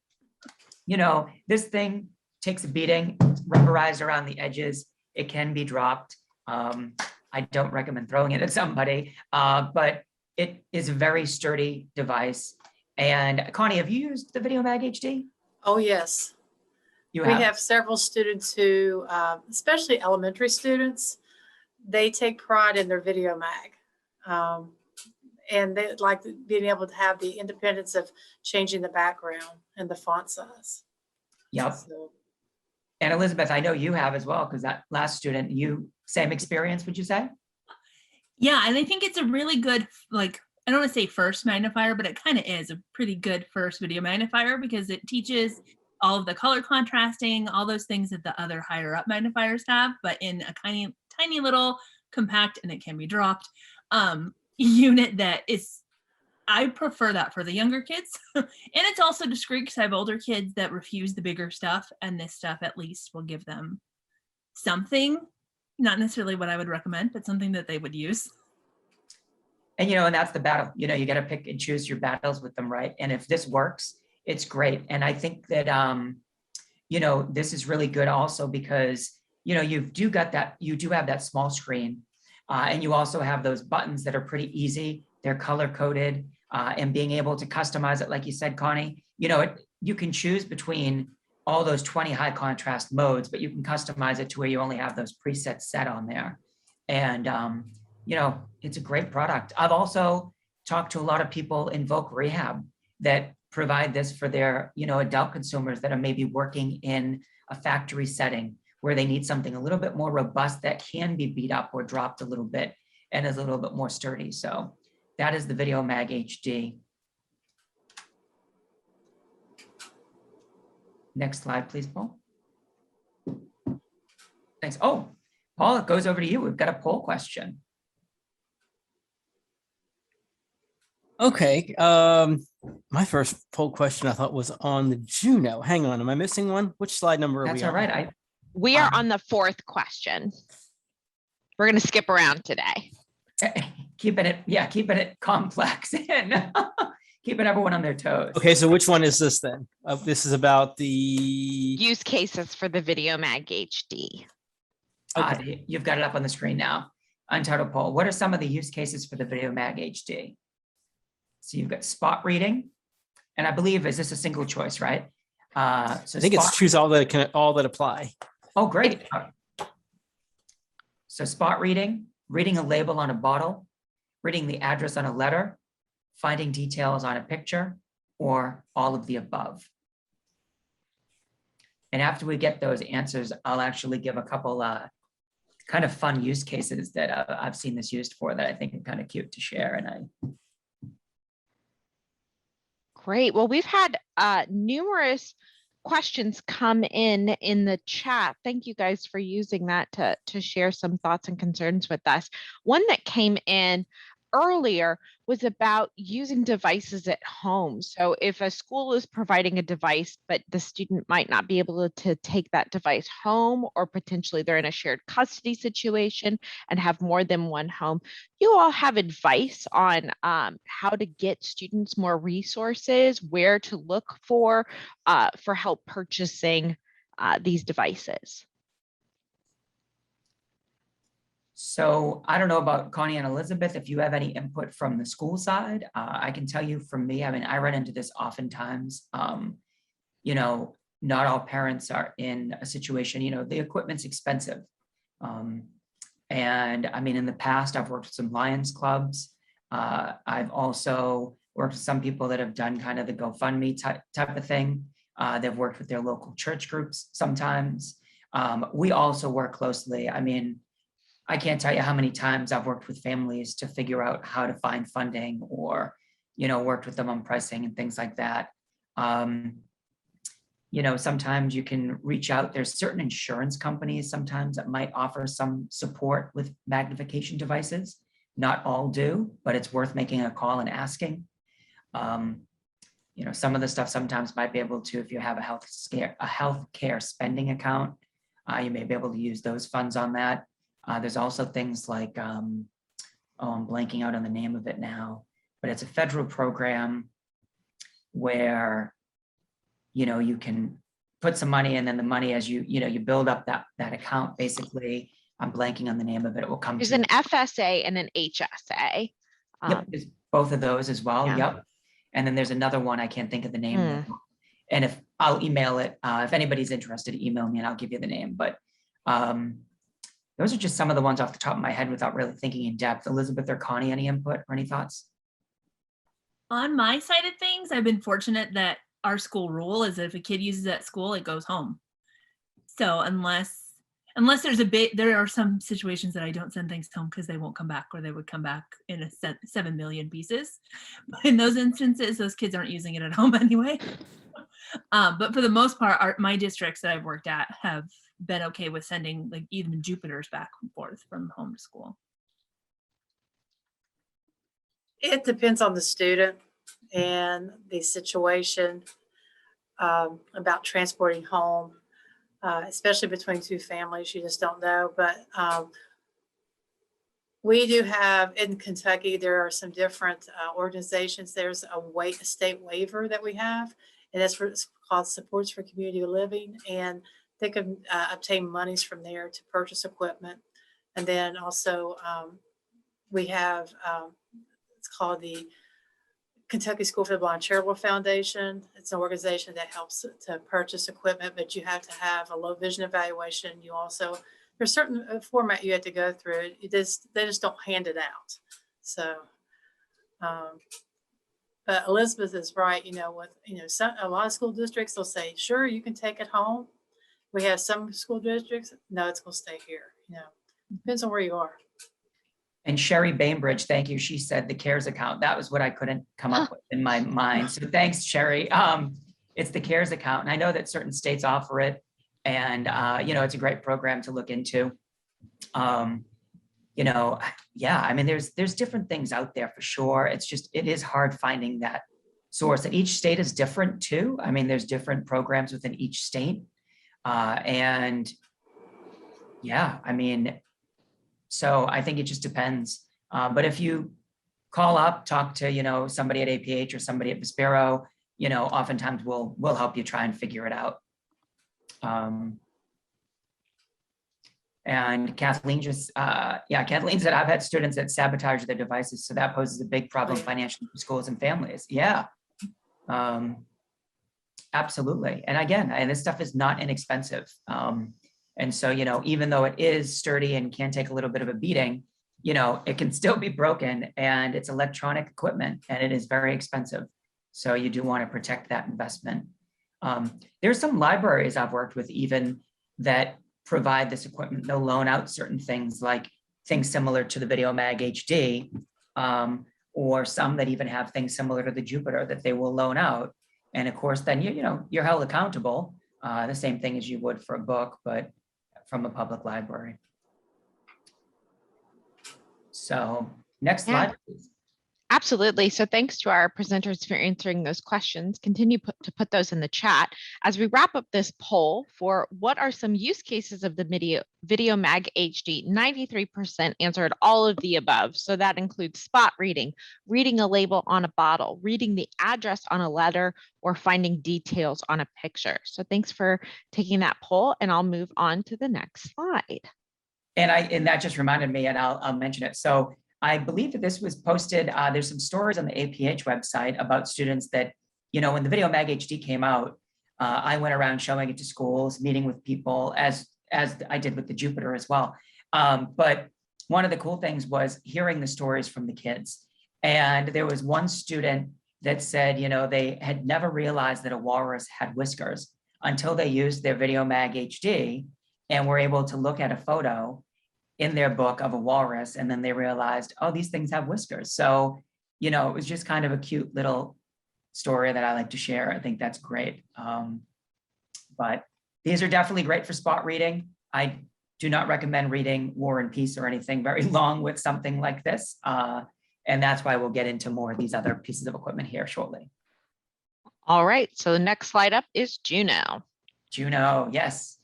this thing takes a beating, it's rubberized around the edges. It can be dropped. I don't recommend throwing it at somebody, but it is a very sturdy device. And Connie, have you used the VideoMag HD? Oh, yes. You We have several students who, especially elementary students, they take pride in their VideoMag. And they like being able to have the independence of changing the background and the font size. Yep. So, And Elizabeth, I know you have as well, because that last student, same experience, would you say? Yeah, and I think it's a really good, I don't want to say first magnifier, but it kind of is a pretty good first video magnifier because it teaches all of the color contrasting, all those things that the other higher up magnifiers have, but in a tiny little compact, and it can be dropped, unit that is, I prefer that for the younger kids. And it's also discreet because I have older kids that refuse the bigger stuff, and this stuff at least will give them something, not necessarily what I would recommend, but something that they would use. And and that's the battle. You got to pick and choose your battles with them, right? And if this works, it's great. And I think that this is really good also because you do have that small screen, and you also have those buttons that are pretty easy. They're color coded, and being able to customize it, like you said, Connie. You can choose between all those 20 high contrast modes, but you can customize it to where you only have those presets set on there. And it's a great product. I've also talked to a lot of people in Voc Rehab that provide this for their, adult consumers that are maybe working in a factory setting where they need something a little bit more robust that can be beat up or dropped a little bit and is a little bit more sturdy. So that is the VideoMag HD. Next slide, please, Paul. Thanks. Oh, Paul, it goes over to you. We've got a poll question. Okay. My first poll question I thought was on the Juno. Hang on, am I missing one? Which slide number are That's we all on? right. We are on the fourth question. We're going to skip around today. Keeping it complex and keeping everyone on their toes. Okay, so which one is this then? This is about the Use cases for the VideoMag HD. Okay. You've got it up on the screen now. Untitled poll. What are some of the use cases for the VideoMag HD? So you've got spot reading, and I believe, is this a single choice, right? So I think it's choose all that apply. Oh, great. So spot reading, reading a label on a bottle, reading the address on a letter, finding details on a picture, or all of the above. And after we get those answers, I'll actually give a couple kind of fun use cases that I've seen this used for that I think are kind of cute to share. And Great. Well, we've had numerous questions come in the chat. Thank you guys for using that to share some thoughts and concerns with us. One that came in earlier was about using devices at home. So if a school is providing a device, but the student might not be able to take that device home, or potentially they're in a shared custody situation and have more than one home, you all have advice on how to get students more resources, where to look for help purchasing these devices. so I don't know about Connie and Elizabeth, if you have any input from the school side. I can tell you from me, I mean, I run into this oftentimes. Not all parents are in a situation, the equipment's expensive. And I mean, in the past, I've worked with some Lions clubs. I've also worked with some people that have done kind of the GoFundMe type of thing. They've worked with their local church groups sometimes. We also work closely. I mean, I can't tell you how many times I've worked with families to figure out how to find funding, or, worked with them on pricing and things like that. Sometimes you can reach out. There's certain insurance companies sometimes that might offer some support with magnification devices. Not all do, but it's worth making a call and asking. Some of the stuff sometimes might be able to, if you have a healthcare spending account, you may be able to use those funds on that. There's also things like, I'm blanking out on the name of it now, but it's a federal program where, you can put some money, and then the money, as you build up that account, basically, I'm blanking on the name of it. It will come There's to an FSA and an HSA. Yep, there's both of those as well. Yeah. Yep. And then there's another one, I can't think of the name. Now. And if I'll email it, if anybody's interested, email me and I'll give you the name. But those are just some of the ones off the top of my head without really thinking in depth. Elizabeth or Connie, any input or any thoughts? On my side of things, I've been fortunate that our school rule is that if a kid uses it at school, it goes home. So unless there are some situations that I don't send things home because they won't come back, or they would come back in 7 million pieces. But in those instances, those kids aren't using it at home anyway. But for the most part, my districts that I've worked at have been okay with sending like even Jupiters back and forth from home to school. It depends on the student and the situation about transporting home, especially between two families. You just don't know. But we do have in Kentucky, there are some different organizations. There's a state waiver that we have, and it's called Supports for Community Living. And they can obtain monies from there to purchase equipment. And then also we have, it's called the Kentucky School for the Blind Charitable Foundation. It's an organization that helps to purchase equipment, but you have to have a low vision evaluation. You also, there's certain format you have to go through. They just don't hand it out. So, but Elizabeth is right. A lot of school districts, they'll say, sure, you can take it home. We have some school districts, no, it's going to stay here. Depends on where you are. And Sherry Bainbridge, thank you. She said the CARES account. That was what I couldn't come up with in my mind. So thanks, Sherry. It's the CARES account. And I know that certain states offer it. And, it's a great program to look into. Yeah, I mean, there's different things out there for sure. It is hard finding that source. And each state is different too. I mean, there's different programs within each state. And yeah, I mean, so I think it just depends. But if you call up, talk to, somebody at APH or somebody at Vispero, oftentimes we'll help you try and figure it out. And Kathleen Kathleen said, I've had students that sabotage their devices. So that poses a big problem financially for schools and families. Yeah, absolutely. And again, this stuff is not inexpensive. And so, even though it is sturdy and can take a little bit of a beating, it can still be broken, and it's electronic equipment and it is very expensive. So you do want to protect that investment. There's some libraries I've worked with even that provide this equipment. They'll loan out certain things, like things similar to the VideoMag HD, or some that even have things similar to the Jupiter that they will loan out. And of course, then you're held accountable, the same thing as you would for a book, but from a public library. So next slide, please. Absolutely. So thanks to our presenters for answering those questions. Continue to put those in the chat. As we wrap up this poll for what are some use cases of the VideoMag HD, 93% answered all of the above. So that includes spot reading, reading a label on a bottle, reading the address on a letter, or finding details on a picture. So thanks for taking that poll, and I'll move on to the next slide. And that just reminded me, and I'll mention it. So I believe that this was posted, there's some stories on the APH website about students that, when the VideoMag HD came out, I went around showing it to schools, meeting with people, as I did with the Jupiter as well. But one of the cool things was hearing the stories from the kids. And there was one student that said, they had never realized that a walrus had whiskers until they used their VideoMag HD and were able to look at a photo in their book of a walrus. And then they realized, oh, these things have whiskers. So, it was just kind of a cute little story that I like to share. I think that's great. But these are definitely great for spot reading. I do not recommend reading War and Peace or anything very long with something like this. And that's why we'll get into more of these other pieces of equipment here shortly. All right, so the next slide up is Juno. Juno, yes.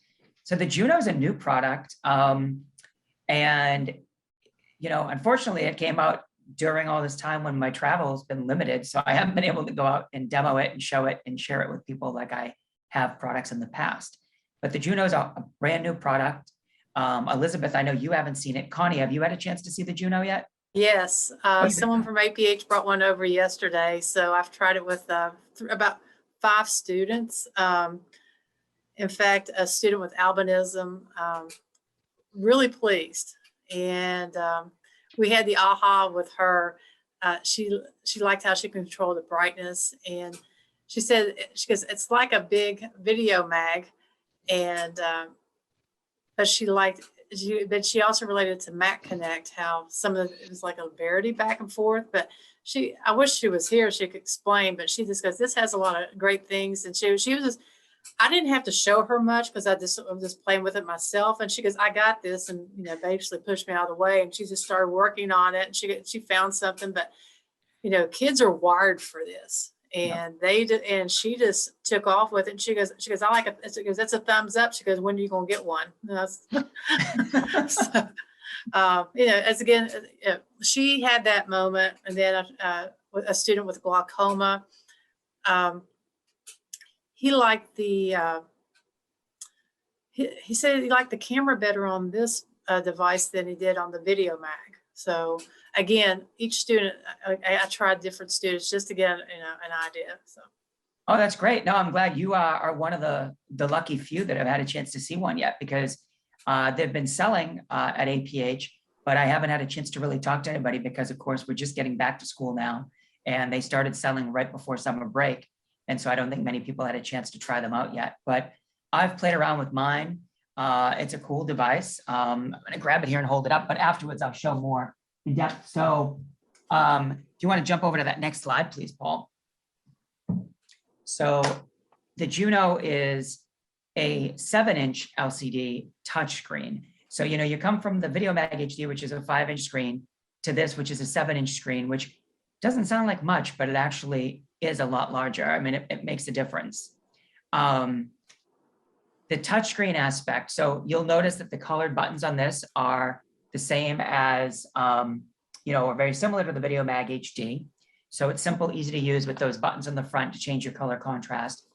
So the Juno is a new product. And, unfortunately it came out during all this time when my travel has been limited. So I haven't been able to go out and demo it and show it and share it with people like I have products in the past. But the Juno is a brand new product. Elizabeth, I know you haven't seen it. Connie, have you had a chance to see the Juno yet? Yes, someone from APH brought one over yesterday, so I've tried it with about 5 students. In fact, a student with albinism, really pleased. And we had the aha with her. She liked how she controlled the brightness, and she goes, it's like a big VideoMag, and but she also related to Mac Connect, how some of it was like a Verity back and forth. But I wish she was here, she could explain, but she just goes, this has a lot of great things. And she was just, I didn't have to show her much because I'm just playing with it myself. And she goes, I got this, and basically pushed me out of the way. And she just started working on it, and she found something. But kids are wired for this. And and she just took off with it. And she goes, I like it. She goes, that's a thumbs up. She goes, when are you going to get one? So, as again, she had that moment. And then a student with glaucoma, he liked he said he liked the camera better on this device than he did on the VideoMag. So again, each student, I tried different students just to get an idea. So. Oh, that's great. No, I'm glad you are one of the lucky few that have had a chance to see one yet, because they've been selling at APH, but I haven't had a chance to really talk to anybody because, of course, we're just getting back to school now, and they started selling right before summer break. And so I don't think many people had a chance to try them out yet, but I've played around with mine. It's a cool device. I'm going to grab it here and hold it up, but afterwards I'll show more in depth. So do you want to jump over to that next slide, please, Paul? So the Juno is a 7-inch LCD touchscreen. So, you come from the VideoMag HD, which is a 5-inch screen, to this, which is a 7-inch screen, which doesn't sound like much, but it actually is a lot larger. I mean, it makes a difference. The touchscreen aspect, so you'll notice that the colored buttons on this are the same as, or very similar to the VideoMag HD. So it's simple, easy to use with those buttons on the front to change your color contrast,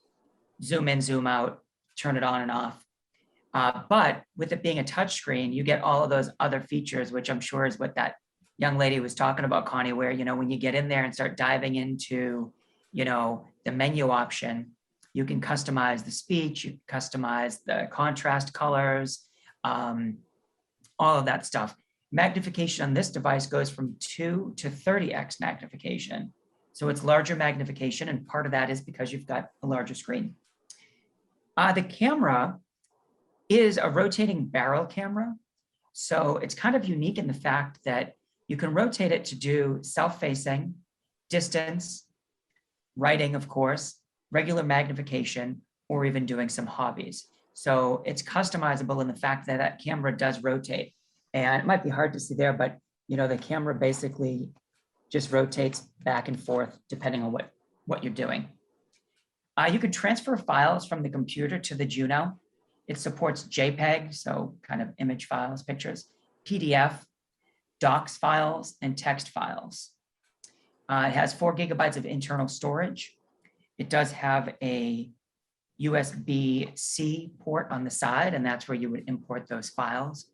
zoom in, zoom out, turn it on and off. But with it being a touchscreen, you get all of those other features, which I'm sure is what that young lady was talking about, Connie, where, when you get in there and start diving into, the menu option, you can customize the speech, you can customize the contrast colors, all of that stuff. Magnification on this device goes from 2 to 30x magnification. So it's larger magnification, and part of that is because you've got a larger screen. The camera is a rotating barrel camera. So it's kind of unique in the fact that you can rotate it to do self-facing, distance, writing, of course, regular magnification, or even doing some hobbies. So it's customizable in the fact that that camera does rotate. And it might be hard to see there, but the camera basically just rotates back and forth depending on what you're doing. You can transfer files from the computer to the Juno. It supports JPEG, so kind of image files, pictures, PDF, docs files, and text files. It has 4 gigabytes of internal storage. It does have a USB-C port on the side, and that's where you would import those files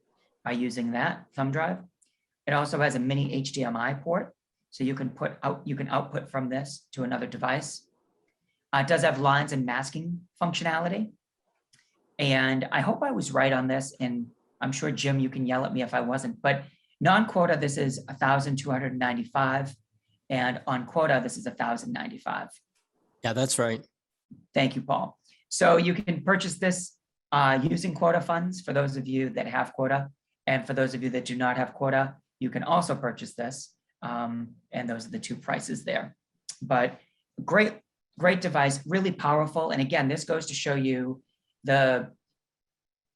by using that thumb drive. It also has a mini HDMI port, so you can output from this to another device. It does have lines and masking functionality. And I hope I was right on this, and I'm sure, Jim, you can yell at me if I wasn't, but non-quota, this is $1,295. And on quota, this is $1,095. Yeah, that's right. Thank you, Paul. So you can purchase this using quota funds for those of you that have quota. And for those of you that do not have quota, you can also purchase this. And those are the two prices there. But great device, really powerful. And again, this goes to show you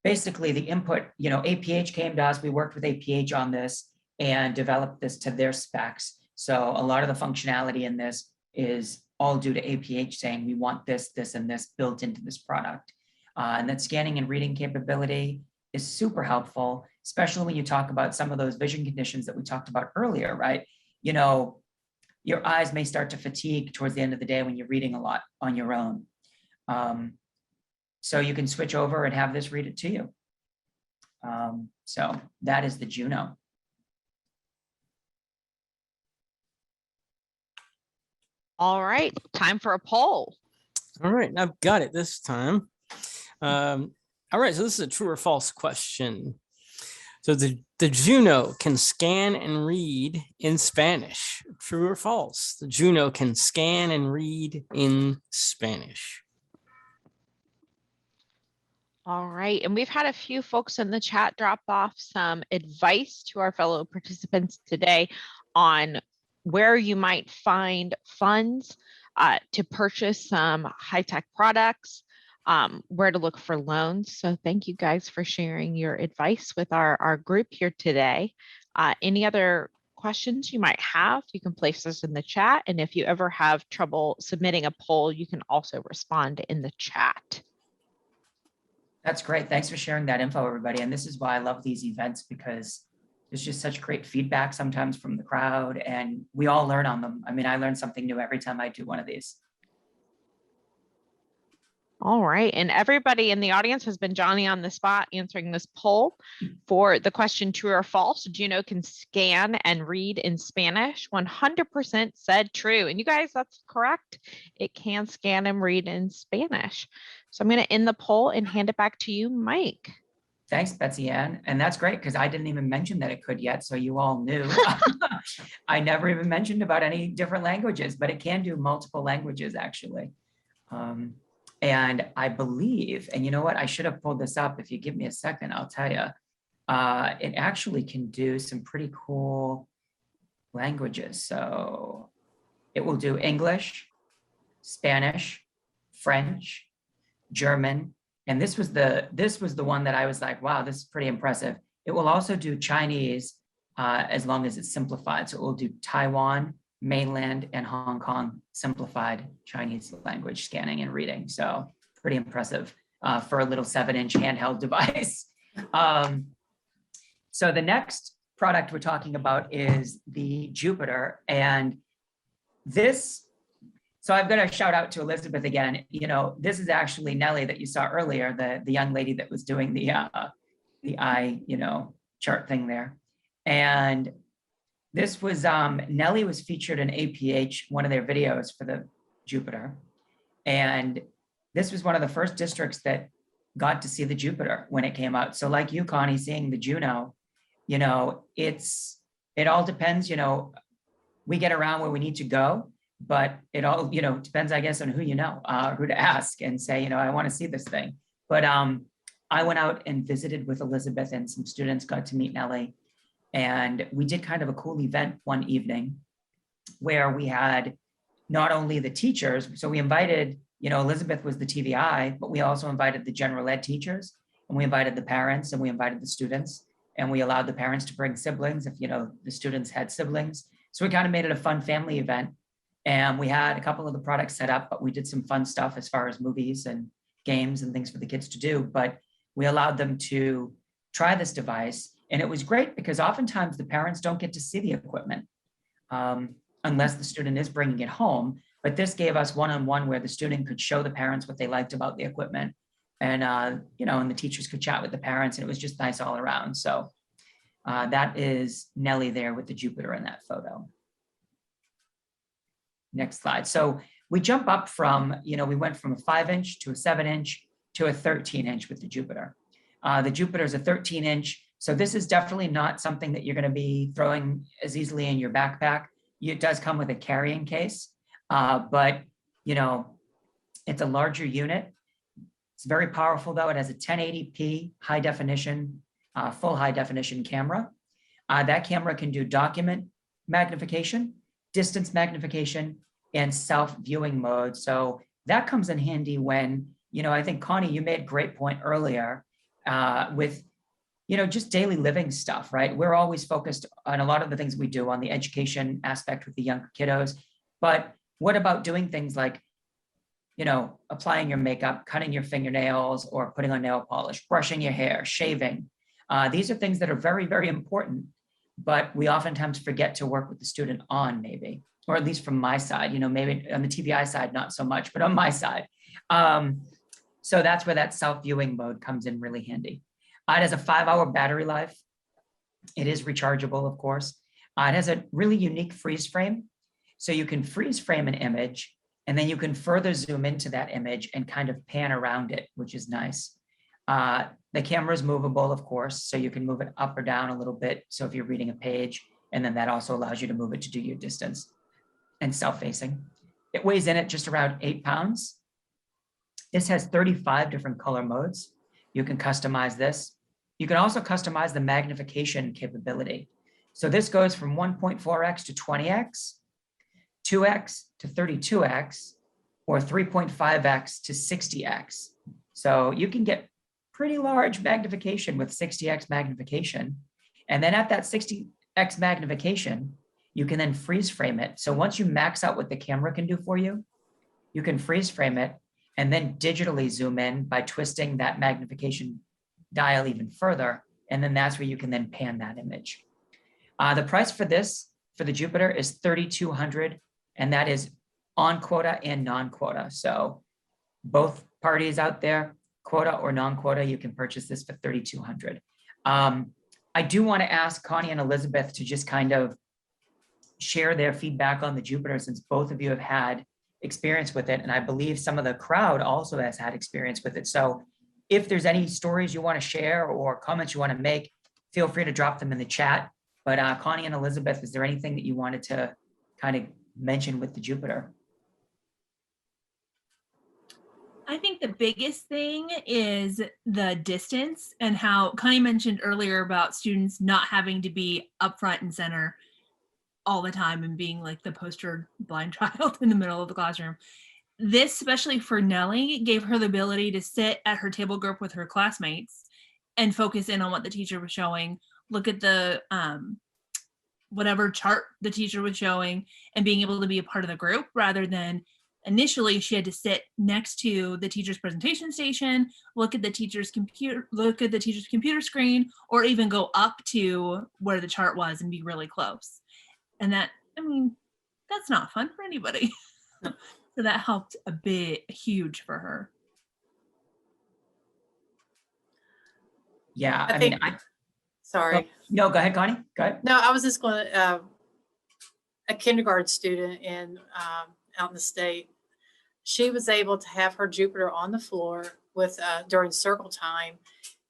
basically the input. APH came to us, we worked with APH on this and developed this to their specs. So a lot of the functionality in this is all due to APH saying we want this, this, and this built into this product. And that scanning and reading capability is super helpful, especially when you talk about some of those vision conditions that we talked about earlier, right? Your eyes may start to fatigue towards the end of the day when you're reading a lot on your own. So you can switch over and have this read it to you. So that is the Juno. All right, time for a poll. All right, I've got it this time. All right, so this is a true or false question. So the Juno can scan and read in Spanish. True or false? The Juno can scan and read in Spanish. All right, and we've had a few folks in the chat drop off some advice to our fellow participants today on where you might find funds to purchase some high-tech products, where to look for loans. So thank you guys for sharing your advice with our group here today. Any other questions you might have, you can place this in the chat. And if you ever have trouble submitting a poll, you can also respond in the chat. That's great. Thanks for sharing that info, everybody. And this is why I love these events, because there's just such great feedback sometimes from the crowd, and we all learn on them. I mean, I learn something new every time I do one of these. All right, and everybody in the audience has been Johnny on the spot answering this poll for the question true or false. Juno can scan and read in Spanish. 100% said true. And you guys, that's correct. It can scan and read in Spanish. So I'm going to end the poll and hand it back to you, Mike. Thanks, Betsy Ann. And that's great, because I didn't even mention that it could yet, so you all knew. I never even mentioned about any different languages, but it can do multiple languages, actually. And I believe, and you know what, I should have pulled this up. If you give me a second, I'll tell you. It actually can do some pretty cool languages. So it will do English, Spanish, French, German. And this was the one that I was like, wow, this is pretty impressive. It will also do Chinese as long as it's simplified. So it will do Taiwan, mainland, and Hong Kong simplified Chinese language scanning and reading. So pretty impressive for a little 7-inch handheld device. So the next product we're talking about is the Jupiter. And this, so I've got to shout out to Elizabeth again. This is actually Nellie that you saw earlier, the young lady that was doing the eye, chart thing there. And this was, Nellie was featured in APH, one of their videos for the Jupiter. And this was one of the first districts that got to see the Jupiter when it came out. So like you, Connie, seeing the Juno, it all depends, we get around where we need to go, but it all, depends, I guess, on who who to ask and say, I want to see this thing. But I went out and visited with Elizabeth, and some students got to meet Nellie. And we did kind of a cool event one evening where we had not only the teachers, so we invited, Elizabeth was the TVI, but we also invited the general ed teachers, and we invited the parents, and we invited the students, and we allowed the parents to bring siblings if, the students had siblings. So we kind of made it a fun family event. And we had a couple of the products set up, but we did some fun stuff as far as movies and games and things for the kids to do. But we allowed them to try this device. And it was great because oftentimes the parents don't get to see the equipment unless the student is bringing it home. But this gave us one-on-one where the student could show the parents what they liked about the equipment. And, and the teachers could chat with the parents, and it was just nice all around. So that is Nellie there with the Jupiter in that photo. Next slide. So we jump up from, we went from a 5-inch to a 7-inch to a 13-inch with the Jupiter. The Jupiter is a 13-inch. So this is definitely not something that you're going to be throwing as easily in your backpack. it does come with a carrying case, but you know, it's a larger unit. It's very powerful though. It has a 1080p high definition, full high definition camera. That camera can do document magnification, distance magnification, and self-viewing mode. So that comes in handy when, you know, I think Connie, you made a great point earlier with, you know, just daily living stuff, right? We're always focused on a lot of the things we do on the education aspect with the younger kiddos. But what about doing things like, you know, applying your makeup, cutting your fingernails, or putting on nail polish, brushing your hair, shaving? These are things that are very, very important, but we oftentimes forget to work with the student on, maybe, or at least from my side, you know, maybe on the TBI side, not so much, but on my side. So that's where that self-viewing mode comes in really handy. It has a 5-hour battery life. It is rechargeable, of course. It has a really unique freeze frame. So you can freeze frame an image, and then you can further zoom into that image and kind of pan around it, which is nice. The camera is movable, of course, so you can move it up or down a little bit. So if you're reading a page, and then that also allows you to move it to do your distance and self-facing. It weighs in at just around 8 pounds. This has 35 different color modes. You can customize this. You can also customize the magnification capability. So this goes from 1.4x to 20x, 2x to 32x, or 3.5x to 60x. So you can get pretty large magnification with 60x magnification. And then at that 60x magnification, you can then freeze frame it. So once you max out what the camera can do for you, you can freeze frame it and then digitally zoom in by twisting that magnification dial even further. And then that's where you can then pan that image. The price for this, for the Jupiter, is $3,200, and that is on quota and non-quota. So both parties out there, quota or non-quota, you can purchase this for $3,200. I do want to ask Connie and Elizabeth to just kind of share their feedback on the Jupiter, since both of you have had experience with it. And I believe some of the crowd also has had experience with it. So if there's any stories you want to share or comments you want to make, feel free to drop them in the chat. But Connie and Elizabeth, is there anything that you wanted to kind of mention with the Jupiter? I think the biggest thing is the distance, and how Connie mentioned earlier about students not having to be up front and center all the time and being like the poster blind child in the middle of the classroom. This, especially for Nellie, gave her the ability to sit at her table group with her classmates and focus in on what the teacher was showing, look at the whatever chart the teacher was showing, and being able to be a part of the group, rather than initially she had to sit next to the teacher's presentation station, look at the teacher's computer screen, or even go up to where the chart was and be really close. And that, I mean, that's not fun for anybody. So that helped huge for her. Yeah, I think, sorry. No, go ahead, Connie. Go ahead. No, I was just going to, a kindergarten student out in the state, she was able to have her Jupiter on the floor with during circle time.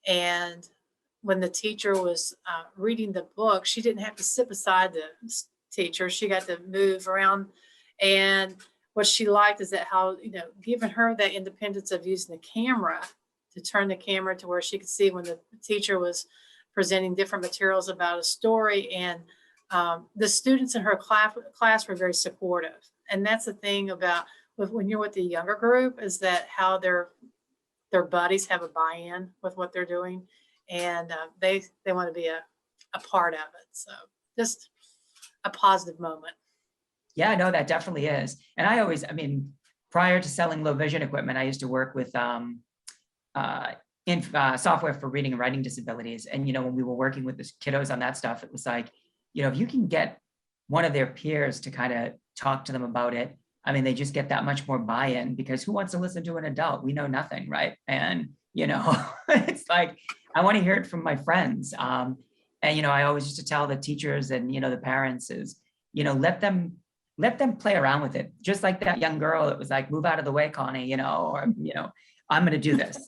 And when the teacher was reading the book, she didn't have to sit beside the teacher. She got to move around. And what she liked is that how, you know, giving her that independence of using the camera to turn the camera to where she could see when the teacher was presenting different materials about a story. And the students in her class were very supportive. And that's the thing about when you're with the younger group, is that how their buddies have a buy-in with what they're doing, and they want to be a part of it. So just a positive moment. Yeah, no, that definitely is. And I mean, prior to selling low vision equipment, I used to work with software for reading and writing disabilities. And, you know, when we were working with the kiddos on that stuff, it was like, you know, if you can get one of their peers to kind of talk to them about it, I mean, they just get that much more buy-in, because who wants to listen to an adult? We know nothing, right? And, you know, it's like, I want to hear it from my friends. And, you know, I always used to tell the teachers and, you know, the parents is, you know, let them play around with it. Just like that young girl that was like, move out of the way, Connie, you know, or, you know, I'm going to do this.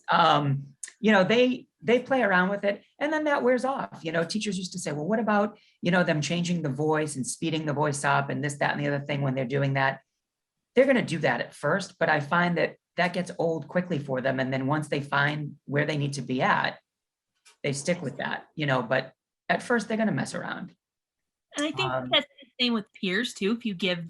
You know, they play around with it, and then that wears off. You know, teachers used to say, well, what about, you know, them changing the voice and speeding the voice up and this, that, and the other thing when they're doing that. They're going to do that at first, but I find that that gets old quickly for them. And then once they find where they need to be at, they stick with that, you know, but at first they're going to mess around. And I think that's the same with peers too. If you give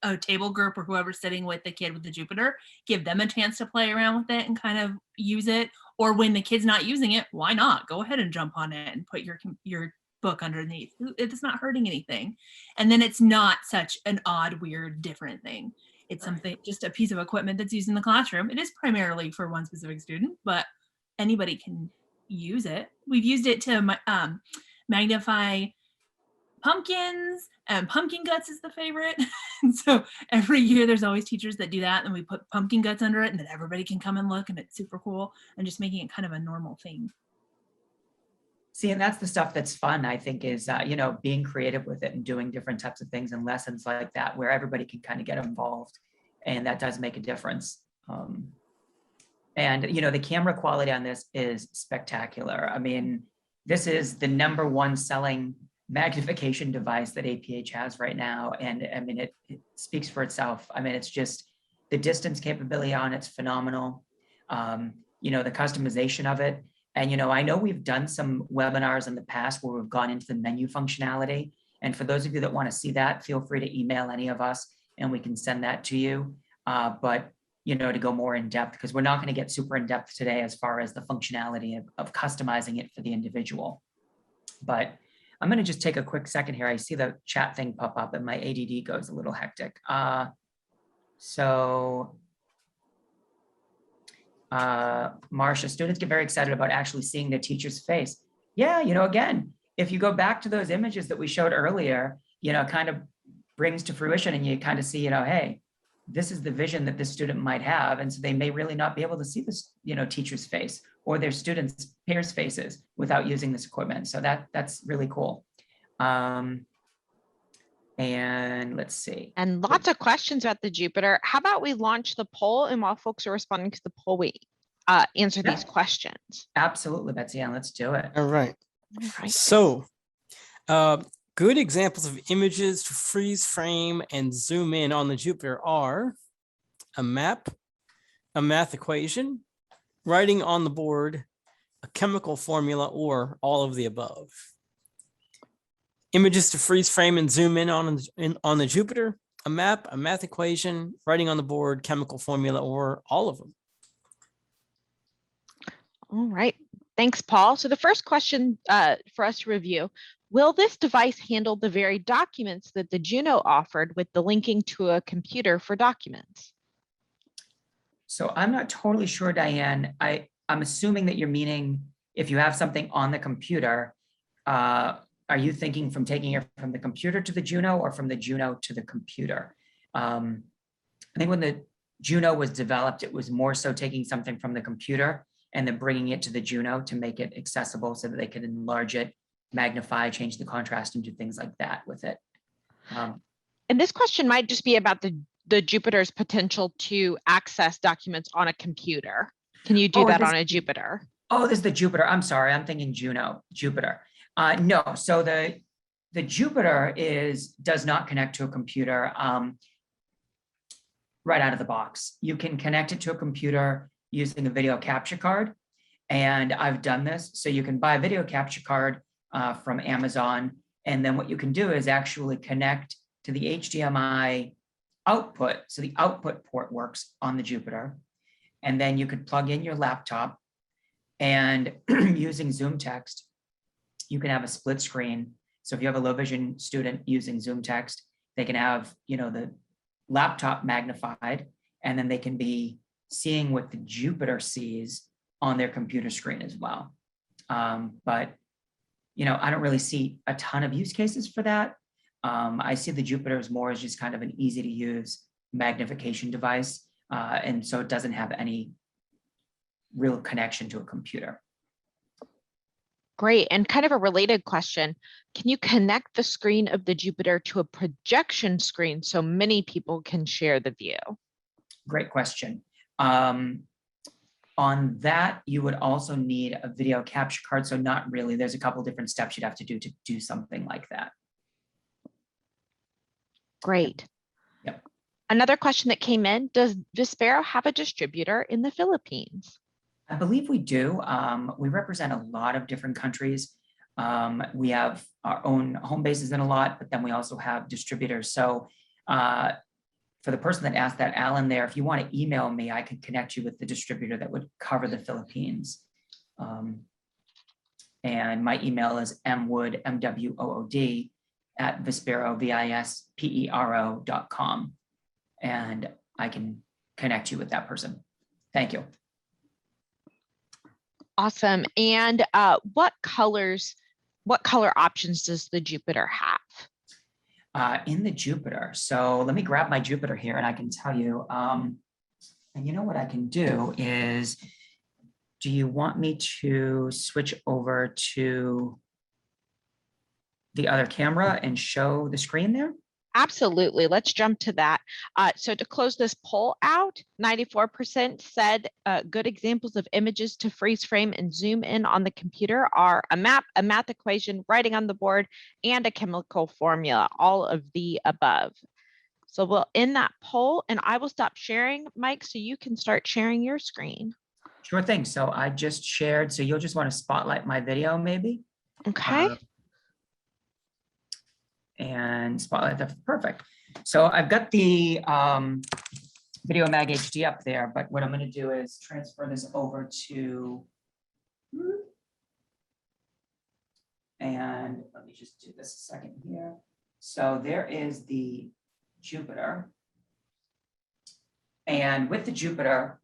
a table group or whoever's sitting with the kid with the Jupiter, give them a chance to play around with it and kind of use it. Or when the kid's not using it, why not? Go ahead and jump on it and put your book underneath. It's not hurting anything. And then it's not such an odd, weird, different thing. It's something, just a piece of equipment that's used in the classroom. It is primarily for one specific student, but anybody can use it. We've used it to magnify pumpkins, and pumpkin guts is the favorite. And so every year there's always teachers that do that, and we put pumpkin guts under it, and then everybody can come and look, and it's super cool, and just making it kind of a normal thing. See, and that's the stuff that's fun, I think, is, you know, being creative with it and doing different types of things and lessons like that, where everybody can kind of get involved. And that does make a difference. And, you know, the camera quality on this is spectacular. I mean, this is the #1 selling magnification device that APH has right now. And I mean, it speaks for itself. I mean, it's just the distance capability on it's phenomenal. You know, the customization of it. And, you know, I know we've done some webinars in the past where we've gone into the menu functionality. And for those of you that want to see that, feel free to email any of us and we can send that to you. But, you know, to go more in depth, because we're not going to get super in depth today as far as the functionality of customizing it for the individual. But I'm going to just take a quick second here. I see the chat thing pop up and my ADD goes a little hectic. Marcia, students get very excited about actually seeing the teacher's face. Yeah, you know, again, if you go back to those images that we showed earlier, you know, kind of brings to fruition and you kind of see, you know, hey, this is the vision that this student might have. And so they may really not be able to see this, you know, teacher's face or their students' peers' faces without using this equipment. So that's really cool. And let's see. And lots of questions about the Jupiter. How about we launch the poll, and while folks are responding to the poll, we answer these questions. Absolutely, Betsy. Yeah, let's do it. All right. All right. So good examples of images to freeze frame and zoom in on the Jupiter are a map, a math equation, writing on the board, a chemical formula, or all of the above. Images to freeze frame and zoom in on the Jupiter, a map, a math equation, writing on the board, chemical formula, or all of them. All right. Thanks, Paul. So the first question for us to review, will this device handle the very documents that the Juno offered with the linking to a computer for documents? So I'm not totally sure, Diane. I'm assuming that you're meaning if you have something on the computer, are you thinking from taking it from the computer to the Juno or from the Juno to the computer? I think when the Juno was developed, it was more so taking something from the computer and then bringing it to the Juno to make it accessible so that they could enlarge it, magnify, change the contrast, and do things like that with it. And this question might just be about the Jupiter's potential to access documents on a computer. Can you do that on a Jupiter? Oh, this is the Jupiter. I'm sorry. I'm thinking Jupiter. No, so the Jupiter does not connect to a computer right out of the box. You can connect it to a computer using a video capture card. And I've done this. So you can buy a video capture card from Amazon. And then what you can do is actually connect to the HDMI output. So the output port works on the Jupiter. And then you could plug in your laptop and using Zoom Text, you can have a split screen. So if you have a low vision student using Zoom Text, they can have, you know, the laptop magnified, and then they can be seeing what the Jupiter sees on their computer screen as well. But, you know, I don't really see a ton of use cases for that. I see the Jupiter as more as just kind of an easy to use magnification device. And so it doesn't have any real connection to a computer. Great. And kind of a related question, can you connect the screen of the Jupiter to a projection screen so many people can share the view? Great question. On that, you would also need a video capture card. So not really, there's a couple different steps you'd have to do something like that. Great. Yep. Another question that came in, does Vispero have a distributor in the Philippines? I believe we do. We represent a lot of different countries. We have our own home bases in a lot, but then we also have distributors. So for the person that asked that, Alan there, if you want to email me, I can connect you with the distributor that would cover the Philippines. And my email is mwood, MWOOD, at Vispero, VISPERO.com. And I can connect you with that person. Thank you. Awesome. And what color options does the Jupiter have? In the Jupiter. So let me grab my Jupiter here and I can tell you, and you know what I can do is, do you want me to switch over to the other camera and show the screen there? Absolutely. Let's jump to that. So to close this poll out, 94% said good examples of images to freeze frame and zoom in on the computer are a map, a math equation, writing on the board, and a chemical formula, all of the above. So we'll end that poll and I will stop sharing, Mike, so you can start sharing your screen. Sure thing. So I just shared, so you'll just want to spotlight my video maybe. Okay. And spotlight, that's perfect. So I've got the VideoMag HD up there, but what I'm going to do is transfer this over to, and let me just do this a second here. So there is the Jupiter. And with the Jupiter,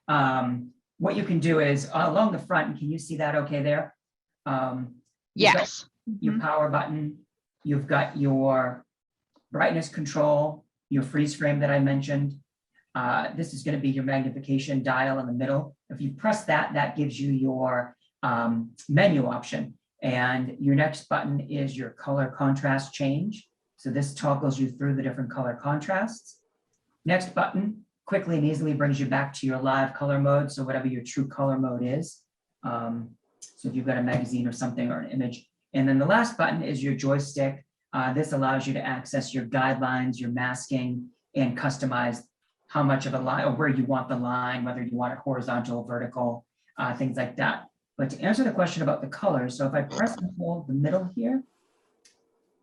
what you can do is along the front, can you see that okay there? Yes. Your power button. You've got your brightness control, your freeze frame that I mentioned. This is going to be your magnification dial in the middle. If you press that, that gives you your menu option. And your next button is your color contrast change. So this toggles you through the different color contrasts. Next button quickly and easily brings you back to your live color mode. So whatever your true color mode is. So if you've got a magazine or something or an image. And then the last button is your joystick. This allows you to access your guidelines, your masking, and customize how much of a line or where you want the line, whether you want it horizontal, vertical, things like that. But to answer the question about the colors, so if I press and hold the middle here,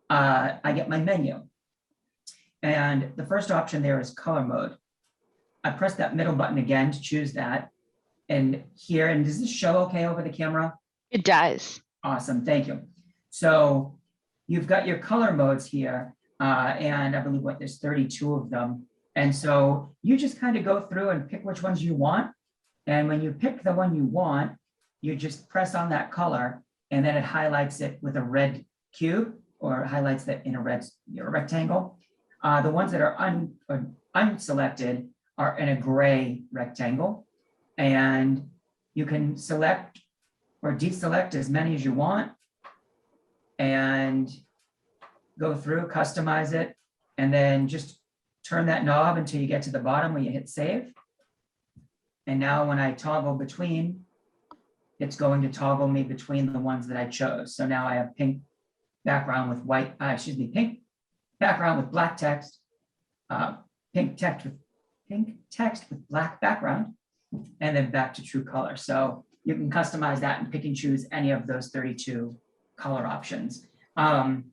I get my menu. And the first option there is color mode. I press that middle button again to choose that. And here, and does this show okay over the camera? It does. Awesome, thank you. So you've got your color modes here, and I believe there's 32 of them. And so you just kind of go through and pick which ones you want. And when you pick the one you want, you just press on that color and then it highlights it with a red cube or highlights that in a rectangle. The ones that are unselected are in a gray rectangle. And you can select or deselect as many as you want and go through, customize it, and then just turn that knob until you get to the bottom where you hit save. And now when I toggle between, it's going to toggle me between the ones that I chose. So now I have pink background with pink background with black text, pink text with black background, and then back to true color. So you can customize that and pick and choose any of those 32 color options. One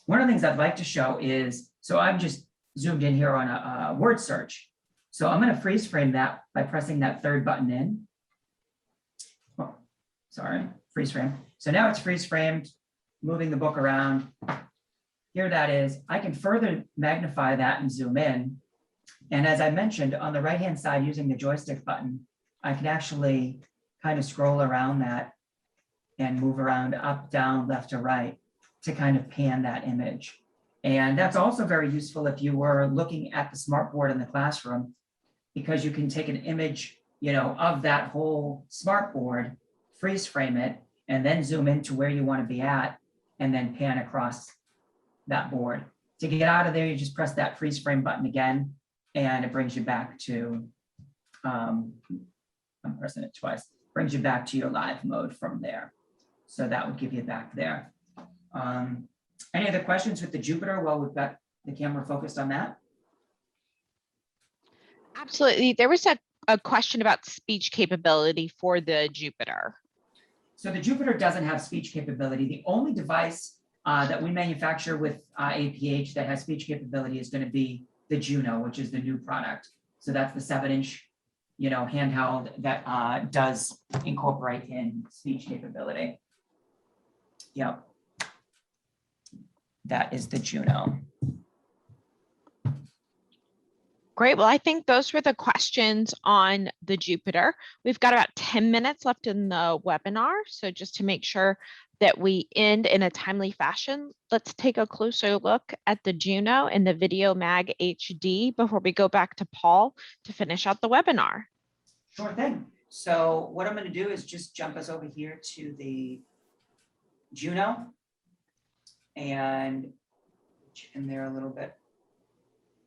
of the things I'd like to show is, so I'm just zoomed in here on a word search. So I'm going to freeze frame that by pressing that third button in. Oh, sorry, freeze frame. So now it's freeze framed, moving the book around. Here that is. I can further magnify that and zoom in. And as I mentioned, on the right-hand side, using the joystick button, I can actually kind of scroll around that and move around up, down, left to right to kind of pan that image. And that's also very useful if you were looking at the smartboard in the classroom, because you can take an image, of that whole smartboard, freeze frame it, and then zoom into where you want to be at, and then pan across that board. To get out of there, you just press that freeze frame button again, and it brings you back to I'm pressing it twice, brings you back to your live mode from there. So that would give you back there. Any other questions with the Jupiter while we've got the camera focused on that? Absolutely. There was a question about speech capability for the Jupiter. So the Jupiter doesn't have speech capability. The only device that we manufacture with APH that has speech capability is going to be the Juno, which is the new product. So that's the 7-inch, handheld that does incorporate in speech capability. Yep. That is the Juno. Great. Well, I think those were the questions on the Jupiter. We've got about 10 minutes left in the webinar. So just to make sure that we end in a timely fashion, let's take a closer look at the Juno and the VideoMag HD before we go back to Paul to finish out the webinar. Sure thing. So what I'm going to do is just jump us over here to the Juno and in there a little bit.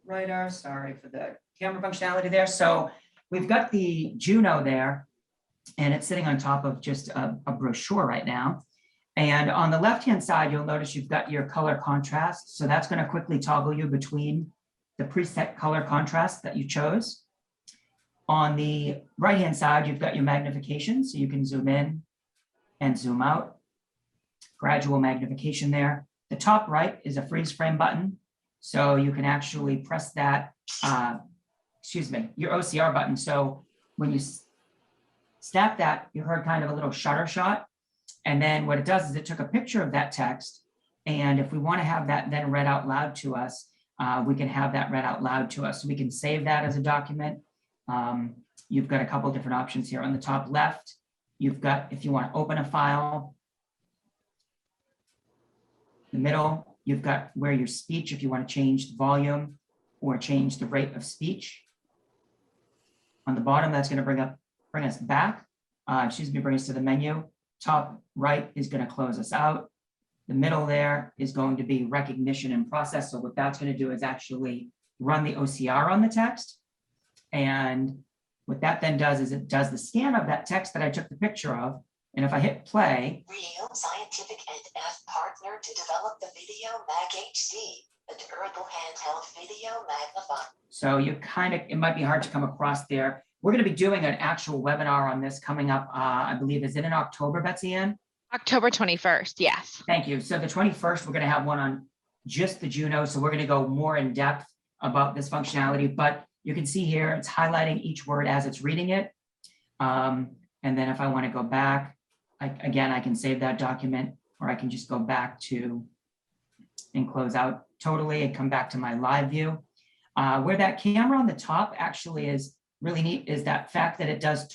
Writer, sorry for the camera functionality there. So we've got the Juno there, and it's sitting on top of just a brochure right now. And on the left-hand side, you'll notice you've got your color contrast. So that's going to quickly toggle you between the preset color contrast that you chose. On the right-hand side, you've got your magnification. So you can zoom in and zoom out. Gradual magnification there. The top right is a freeze frame button. So you can actually press that, your OCR button. So when you snap that, you heard kind of a little shutter shot. And then what it does is it took a picture of that text. And if we want to have that then read out loud to us, we can have that read out loud to us. So we can save that as a document. You've got a couple different options here. On the top left, you've got, if you want to open a file. The middle, you've got where your speech, if you want to change the volume or change the rate of speech. On the bottom, that's going to bring us back. Bring us to the menu. Top right is going to close us out. The middle there is going to be recognition and process. So what that's going to do is actually run the OCR on the text. And what that then does is it does the scan of that text that I took the picture of. And if I hit play, Real Scientific and F partner to develop the VideoMag HD, a durable handheld video magnifier. So it might be hard to come across there. We're going to be doing an actual webinar on this coming up, I believe, is it in October, Betsy Ann? October 21st, yes. Thank you. So the 21st, we're going to have one on just the Juno. So we're going to go more in depth about this functionality, but you can see here, it's highlighting each word as it's reading it. And then if I want to go back, I can save that document, or I can just go back to and close out totally and come back to my live view. Where that camera on the top actually is really neat is that fact that it does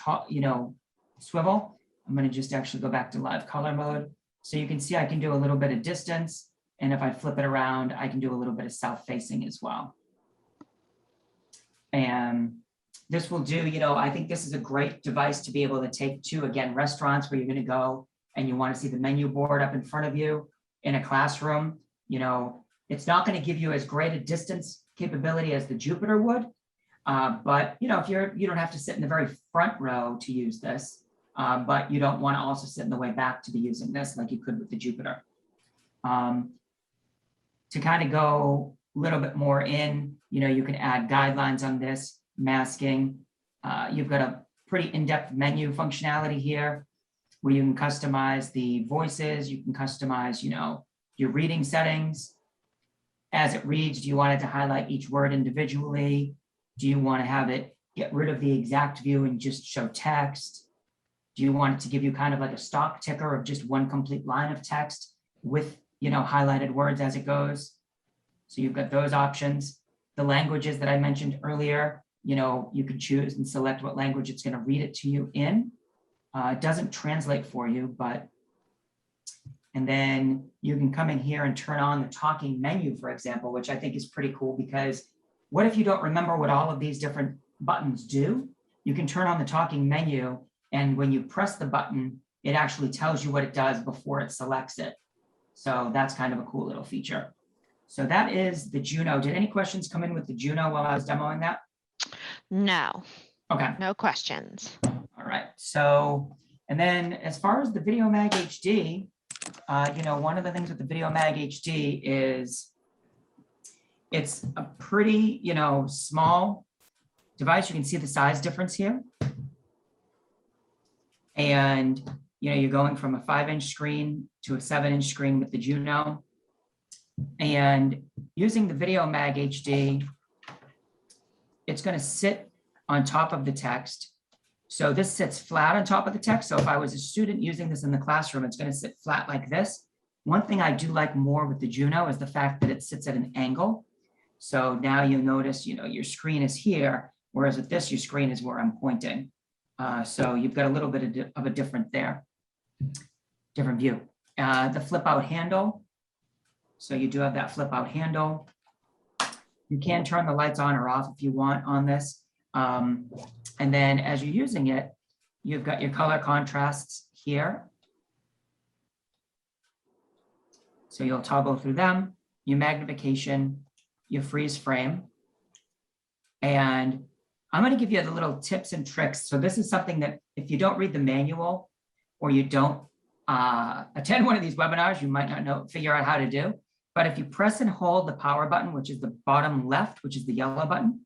swivel. I'm going to just actually go back to live color mode. So you can see I can do a little bit of distance. And if I flip it around, I can do a little bit of self-facing as well. And this will do, I think this is a great device to be able to take to, again, restaurants where you're going to go and you want to see the menu board up in front of you in a classroom. It's not going to give you as great a distance capability as the Jupiter would. But, if you don't have to sit in the very front row to use this, but you don't want to also sit in the way back to be using this like you could with the Jupiter. To kind of go a little bit more in, you can add guidelines on this. Masking. You've got a pretty in-depth menu functionality here where you can customize the voices, you can customize, your reading settings. As it reads, do you want it to highlight each word individually? Do you want to have it get rid of the exact view and just show text? Do you want it to give you kind of like a stock ticker of just one complete line of text with, highlighted words as it goes? So you've got those options. The languages that I mentioned earlier, you can choose and select what language it's going to read it to you in. It doesn't translate for you, and then you can come in here and turn on the talking menu, for example, which I think is pretty cool because what if you don't remember what all of these different buttons do? You can turn on the talking menu, and when you press the button, it actually tells you what it does before it selects it. So that's kind of a cool little feature. So that is the Juno. Did any questions come in with the Juno while I was demoing that? No. Okay. No questions. All right. right, so, and then as far as the VideoMag HD, one of the things with the VideoMag HD is it's a pretty, small device. You can see the size difference here. And, you're going from a 5-inch screen to a 7-inch screen with the Juno. And using the VideoMag HD, it's going to sit on top of the text. So this sits flat on top of the text. So if I was a student using this in the classroom, it's going to sit flat like this. One thing I do like more with the Juno is the fact that it sits at an angle. So now you notice, your screen is here, whereas with this, your screen is where I'm pointing. So you've got a little bit of a different view. The flip out handle. So you do have that flip out handle. You can turn the lights on or off if you want on this. And then as you're using it, you've got your color contrasts here. So you'll toggle through them, your magnification, your freeze frame. And I'm going to give you the little tips and tricks. So this is something that if you don't read the manual or you don't attend one of these webinars, you might not figure out how to do. But if you press and hold the power button, which is the bottom left, which is the yellow button,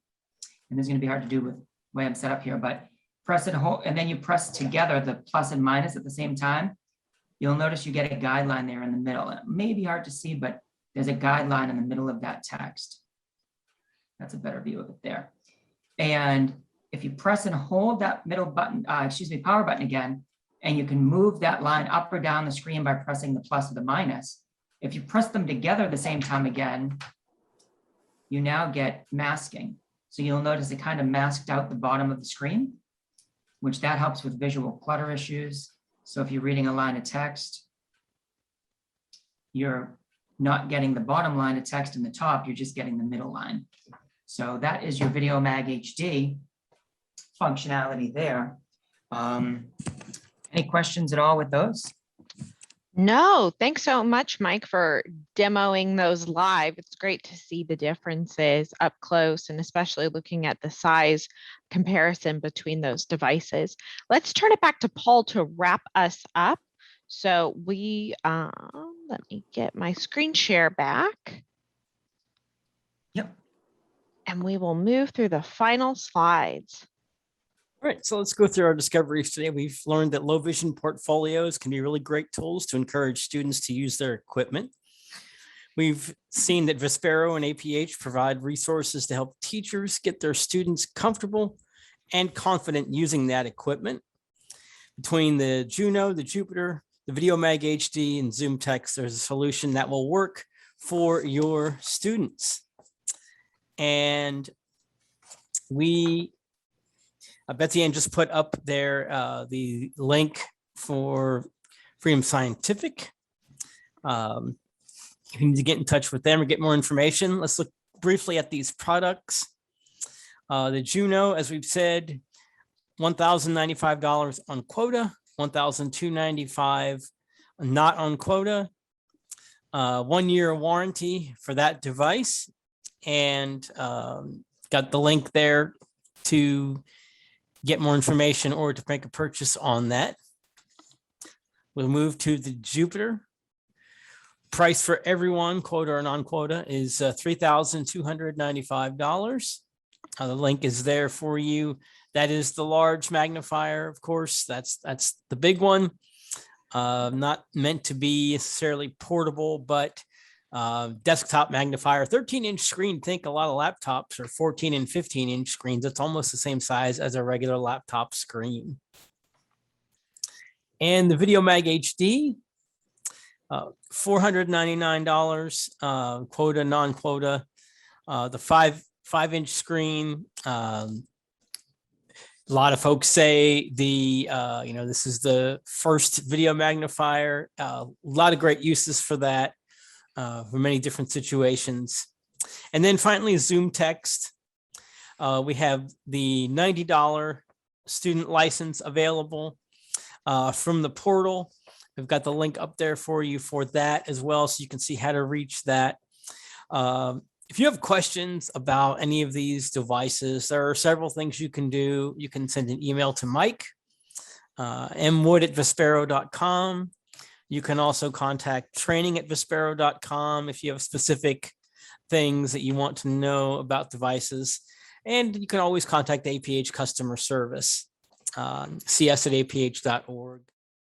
and this is going to be hard to do with the way I'm set up here, but press and hold, and then you press together the plus and minus at the same time, you'll notice you get a guideline there in the middle. And it may be hard to see, but there's a guideline in the middle of that text. That's a better view of it there. And if you press and hold that middle button, power button again, and you can move that line up or down the screen by pressing the plus or the minus. If you press them together at the same time again, you now get masking. So you'll notice it kind of masked out the bottom of the screen, which that helps with visual clutter issues. So if you're reading a line of text, you're not getting the bottom line of text in the top, you're just getting the middle line. So that is your VideoMag HD functionality there. Any questions at all with those? No, thanks so much, Mike, for demoing those live. It's great to see the differences up close and especially looking at the size comparison between those devices. Let's turn it back to Paul to wrap us up. So we, let me get my screen share back. Yep. And we will move through the final slides. All right, so let's go through our discoveries today. We've learned that low vision portfolios can be really great tools to encourage students to use their equipment. We've seen that Vispero and APH provide resources to help teachers get their students comfortable and confident using that equipment. Between the Juno, the Jupiter, the VideoMag HD, and Zoom Text, there's a solution that will work for your students. And Betsy Ann just put up there the link for Freedom Scientific. You need to get in touch with them or get more information. Let's look briefly at these products. The Juno, as we've said, $1,095 on quota, $1,295 not on quota. 1 year warranty for that device, and got the link there to get more information or to make a purchase on that. We'll move to the Jupiter. Price for everyone, quota or non-quota, is $3,295. The link is there for you. That is the large magnifier, of course. That's the big one. Not meant to be necessarily portable, but desktop magnifier, 13-inch screen. Think a lot of laptops are 14 and 15-inch screens. It's almost the same size as a regular laptop screen. And the VideoMag HD, $499, quota, non-quota. The 5-inch screen. A lot of folks say this is the first video magnifier. A lot of great uses for that. For many different situations. And then finally, Zoom Text. We have the $90 student license available from the portal. We've got the link up there for you for that as well, so you can see how to reach that. If you have questions about any of these devices, there are several things you can do. You can send an email to Mike mwood@vispero.com. You can also contact training@vispero.com if you have specific things that you want to know about devices. And you can always contact APH customer service, cs@aph.org.